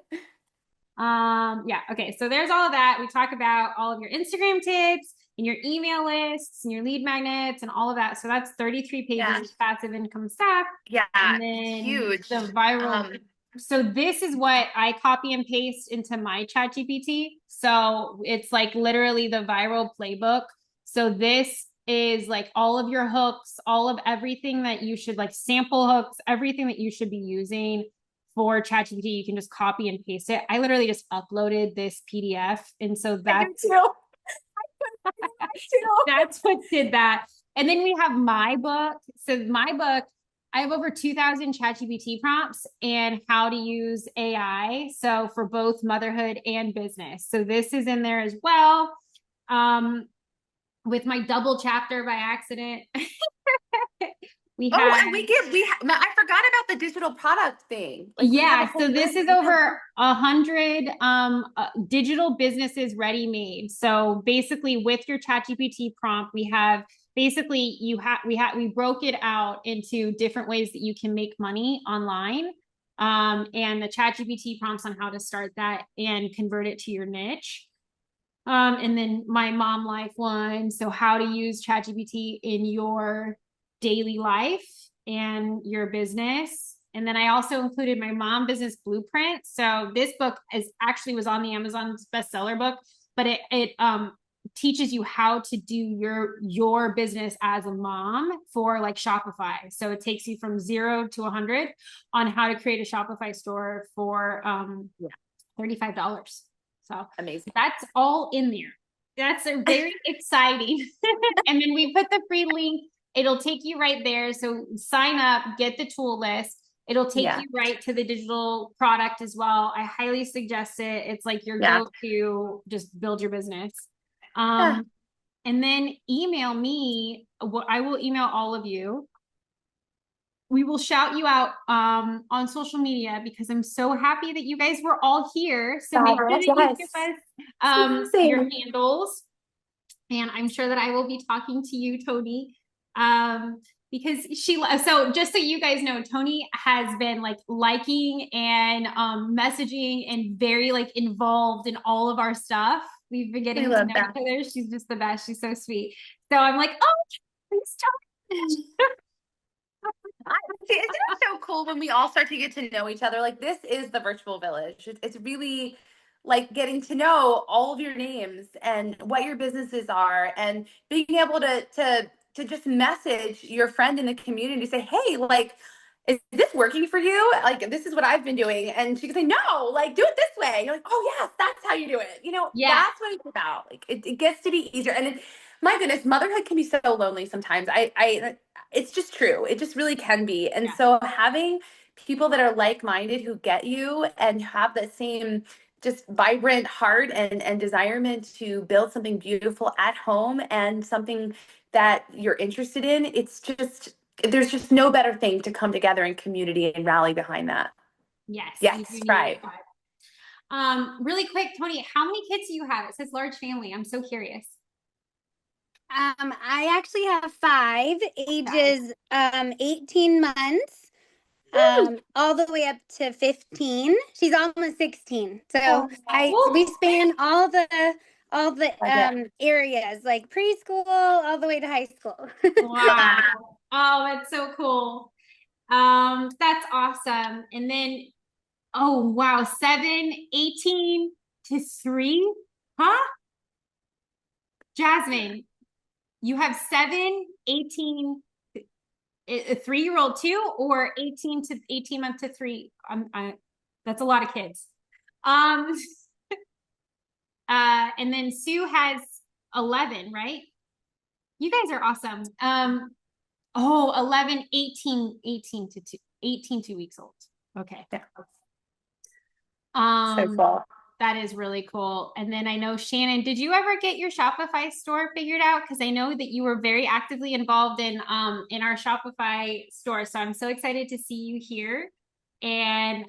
Yeah, okay. So there's all of that. We talk about all of your Instagram tips and your email lists and your lead magnets and all of that. So that's 33 pages of passive income stuff. Yeah. And then Huge. the viral. So this is what I copy and paste into my ChatGPT. So it's like literally the viral playbook. So this is like all of your hooks, all of everything that you should, like sample hooks, everything that you should be using for ChatGPT. You can just copy and paste it. I literally just uploaded this PDF. And so that's that's what did that. And then we have my book. So my book, I have over 2,000 ChatGPT prompts and how to use AI. So for both motherhood and business. So this is in there as well. With my double chapter by accident. I forgot about the digital product thing. So this is over 100 digital businesses ready made. So basically with your ChatGPT prompt, we have basically we broke it out into different ways that you can make money online. And the ChatGPT prompts on how to start that and convert it to your niche. And then my mom life one. So how to use ChatGPT in your daily life and your business. And then I also included my mom business blueprint. So this book is actually was on the Amazon's bestseller book, but it teaches you how to do your business as a mom for like Shopify. So it takes you from 0 to 100 on how to create a Shopify store for $35. So Amazing. that's all in there. That's a very exciting. And then we put the free link. It'll take you right there. So sign up, get the tool list. It'll take you right to the digital product as well. I highly suggest it. It's like your go-to, just build your business. And then email me. I will email all of you. We will shout you out on social media because I'm so happy that you guys were all here. So make sure that you give us your handles. And I'm sure that I will be talking to you, Tony, because so just so you guys know, Tony has been like liking and messaging and very like involved in all of our stuff. We've been getting to know each other. She's just the best. She's so sweet. So I'm like, oh, please tell. Isn't it so cool when we all start to get to know each other? Like this is the virtual village. It's really like getting to know all of your names and what your businesses are, and being able to just message your friend in the community, say, hey, like, is this working for you? Like, this is what I've been doing. And she can say, no, like, do it this way. And you're like, oh yes, that's how you do it. You know, that's what it's about. Like it gets to be easier. And my goodness, motherhood can be so lonely sometimes. It's just true. It just really can be. And so having people that are like-minded who get you and have the same just vibrant heart and desirement to build something beautiful at home and something that you're interested in, it's just, there's just no better thing to come together in community and rally behind that. Yes, right. Really quick, Tony, how many kids do you have? It says large family. I'm so curious. I actually have 5 ages 18 months all the way up to 15. She's almost 16. So we span all the areas, like preschool all the way to high school. Wow. Oh, that's so cool. That's awesome. And then oh wow, 7, 18 to 3. Huh? Jasmine. You have 7, 18, a 3-year-old too, or 18 months to 3. That's a lot of kids. And then Sue has 11, right? You guys are awesome. 11, 18 to 2, 18 2 weeks old. Okay. Yeah. So cool. That is really cool. And then I know, Shannon, did you ever get your Shopify store figured out? Because I know that you were very actively involved in our Shopify store. So I'm so excited to see you here. And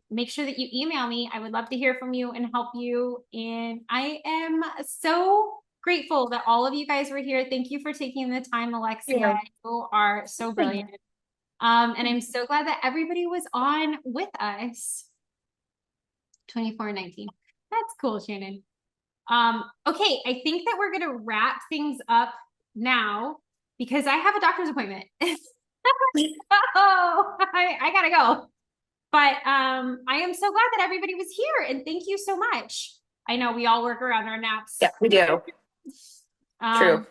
make sure that you email me. I would love to hear from you and help you. And I am so grateful that all of you guys were here. Thank you for taking the time, Alexia. Yeah. You are so brilliant. And I'm so glad that everybody was on with us. 2419. That's cool, Shannon. Okay, I think that we're gonna wrap things up now because I have a doctor's appointment. I gotta go. But I am so glad that everybody was here, and thank you so much. I know we all work around our naps. Yeah, we do. True.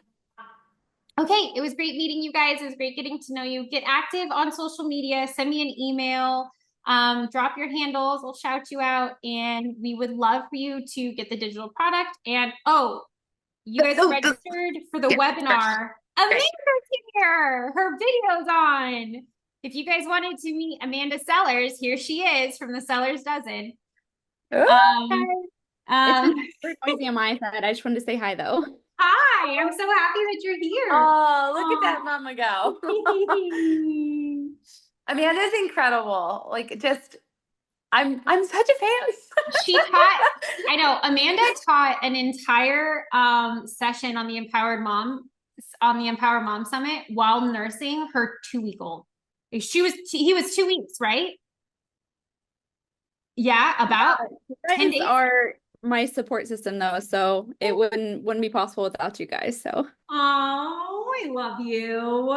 Okay, it was great meeting you guys. It was great getting to know you. Get active on social media. Send me an email. Drop your handles. We'll shout you out, and we would love for you to get the digital product. And you guys registered for the webinar. Amanda's here. Her video's on. If you guys wanted to meet Amanda Sellers, here she is from the Sellers Dozen. It's noisy on my side. I just wanted to say hi though. Hi, I'm so happy that you're here. Oh, look at that mama go. Amanda's incredible. Like, just, I'm such a fan. She taught, I know, Amanda taught an entire session on the Empower Mom Summit while nursing her 2-week-old. He was 2 weeks, right? Yeah, about 10 days. my support system though, so it wouldn't be possible without you guys. So Oh, I love you.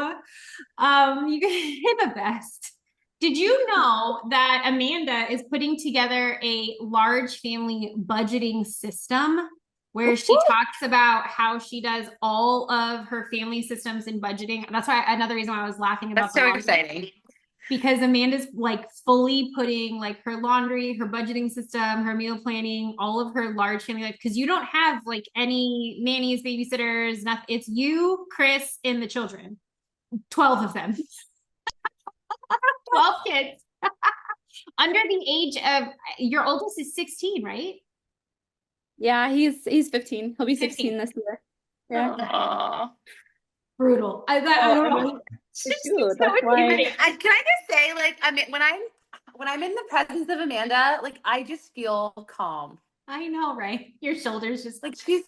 You guys are the best. Did you know that Amanda is putting together a large family budgeting system where she talks about how she does all of her family systems and budgeting? That's why another reason why I was laughing about That's so laundry. exciting. Because Amanda's like fully putting like her laundry, her budgeting system, her meal planning, all of her large family life. Because you don't have like any nannies, babysitters, nothing. It's you, Chris, and the children. 12 of them. 12 kids. Under the age of, your oldest is 16, right? yeah, he's 15. He'll be 16 15. this year. Yeah. Aww. Brutal. I don't know. Shoot, that's why. And can I just say, like, I mean, when I'm in the presence of Amanda, like, I just feel calm. I know, right? Your shoulders just Like she's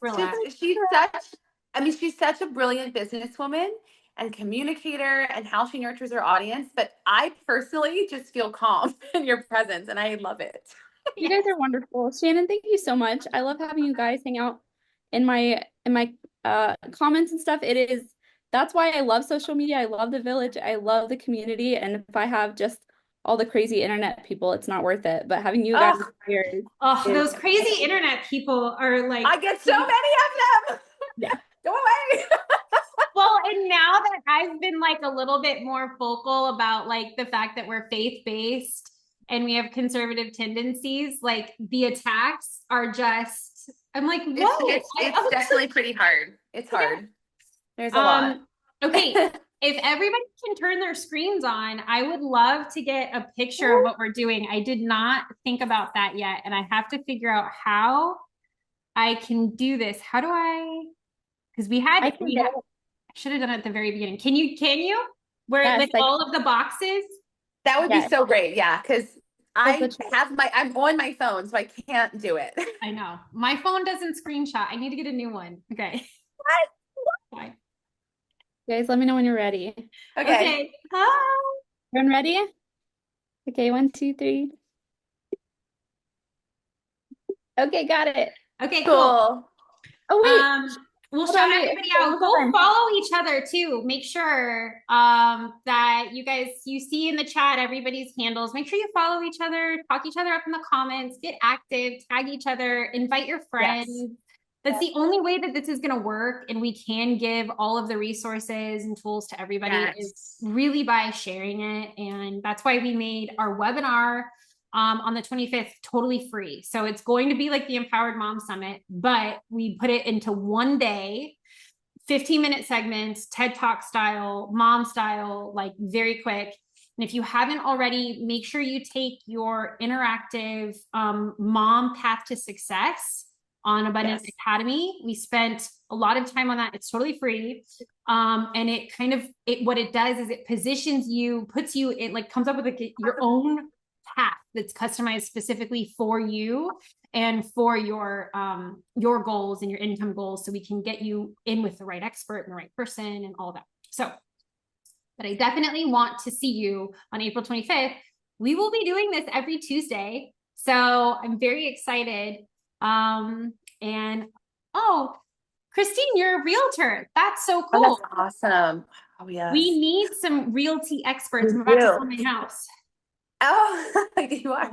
such a brilliant businesswoman and communicator and how she nurtures her audience. But I personally just feel calm in your presence, and I love it. You guys are wonderful. Shannon, thank you so much. I love having you guys hang out in my comments and stuff. That's why I love social media. I love the village. I love the community. And if I have just all the crazy internet people, it's not worth it. But having you guys here is those crazy internet people are like, I get so many of them. Yeah. Go away. Well, and now that I've been like a little bit more vocal about like the fact that we're faith-based and we have conservative tendencies, like the attacks are just, I'm like, whoa. It's definitely pretty hard. It's hard. There's a lot. Okay. If everybody can turn their screens on, I would love to get a picture of what we're doing. I did not think about that yet. And I have to figure out how I can do this. How do I, because I should have done it at the very beginning. Can you? Where with all of the boxes? That would be so great. Yeah. Because I'm on my phone, so I can't do it. I know. My phone doesn't screenshot. I need to get a new one. Okay. What? Guys, let me know when you're ready. Okay. Hi. Everyone ready? Okay, 1, 2, 3. Okay, got it. Okay, cool. Oh, wait. We'll shout everybody out. Go follow each other too. Make sure that you see in the chat everybody's handles. Make sure you follow each other, talk each other up in the comments, get active, tag each other, invite your friends. Yes. That's the only way that this is going to work, and we can give all of the resources and tools to everybody is really by sharing it. And that's why we made our webinar on the 25th totally free. So it's going to be like the Empowered Mom Summit, but we put it into one day, 15-minute segments, TED Talk style, mom style, like very quick. And if you haven't already, make sure you take your interactive mom path to success on Abundance Academy. We spent a lot of time on that. It's totally free. And what it does is it positions you, puts you in, like comes up with your own path that's customized specifically for you and for your goals and your income goals. So we can get you in with the right expert and the right person and all that. So, but I definitely want to see you on April 25th. We will be doing this every Tuesday. So I'm very excited. Christine, you're a realtor. That's so cool. Oh, that's awesome. Oh, yeah. We need some realty experts. I'm about to sell my house. Oh, you are.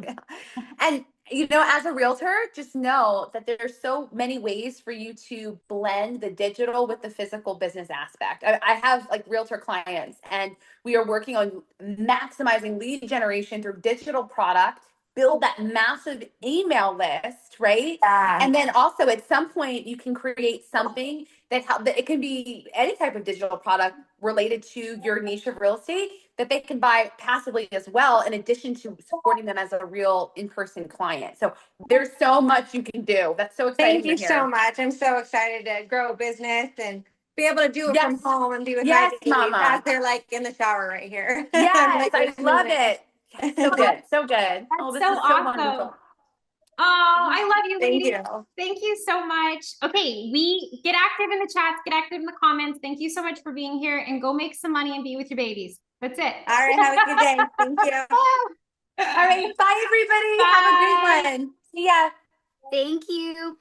And, as a realtor, just know that there's so many ways for you to blend the digital with the physical business aspect. I have like realtor clients, and we are working on maximizing lead generation through digital product, build that massive email list, right? Yeah. And then also at some point you can create something that it can be any type of digital product related to your niche of real estate that they can buy passively as well, in addition to supporting them as a real in-person client. So there's so much you can do. That's so exciting. Thank you so much. I'm so excited to grow a business and be able to do it from home and be with my babies as they're like in the shower right here. Yes, I love it. So good. So good. That's so awesome. Oh, I love you, ladies. Thank you. Thank you so much. Okay, we get active in the chats, get active in the comments. Thank you so much for being here, and go make some money and be with your babies. That's it. All right, have a good day. Thank you. All right, bye everybody. Bye. Have a great one. See ya. Thank you.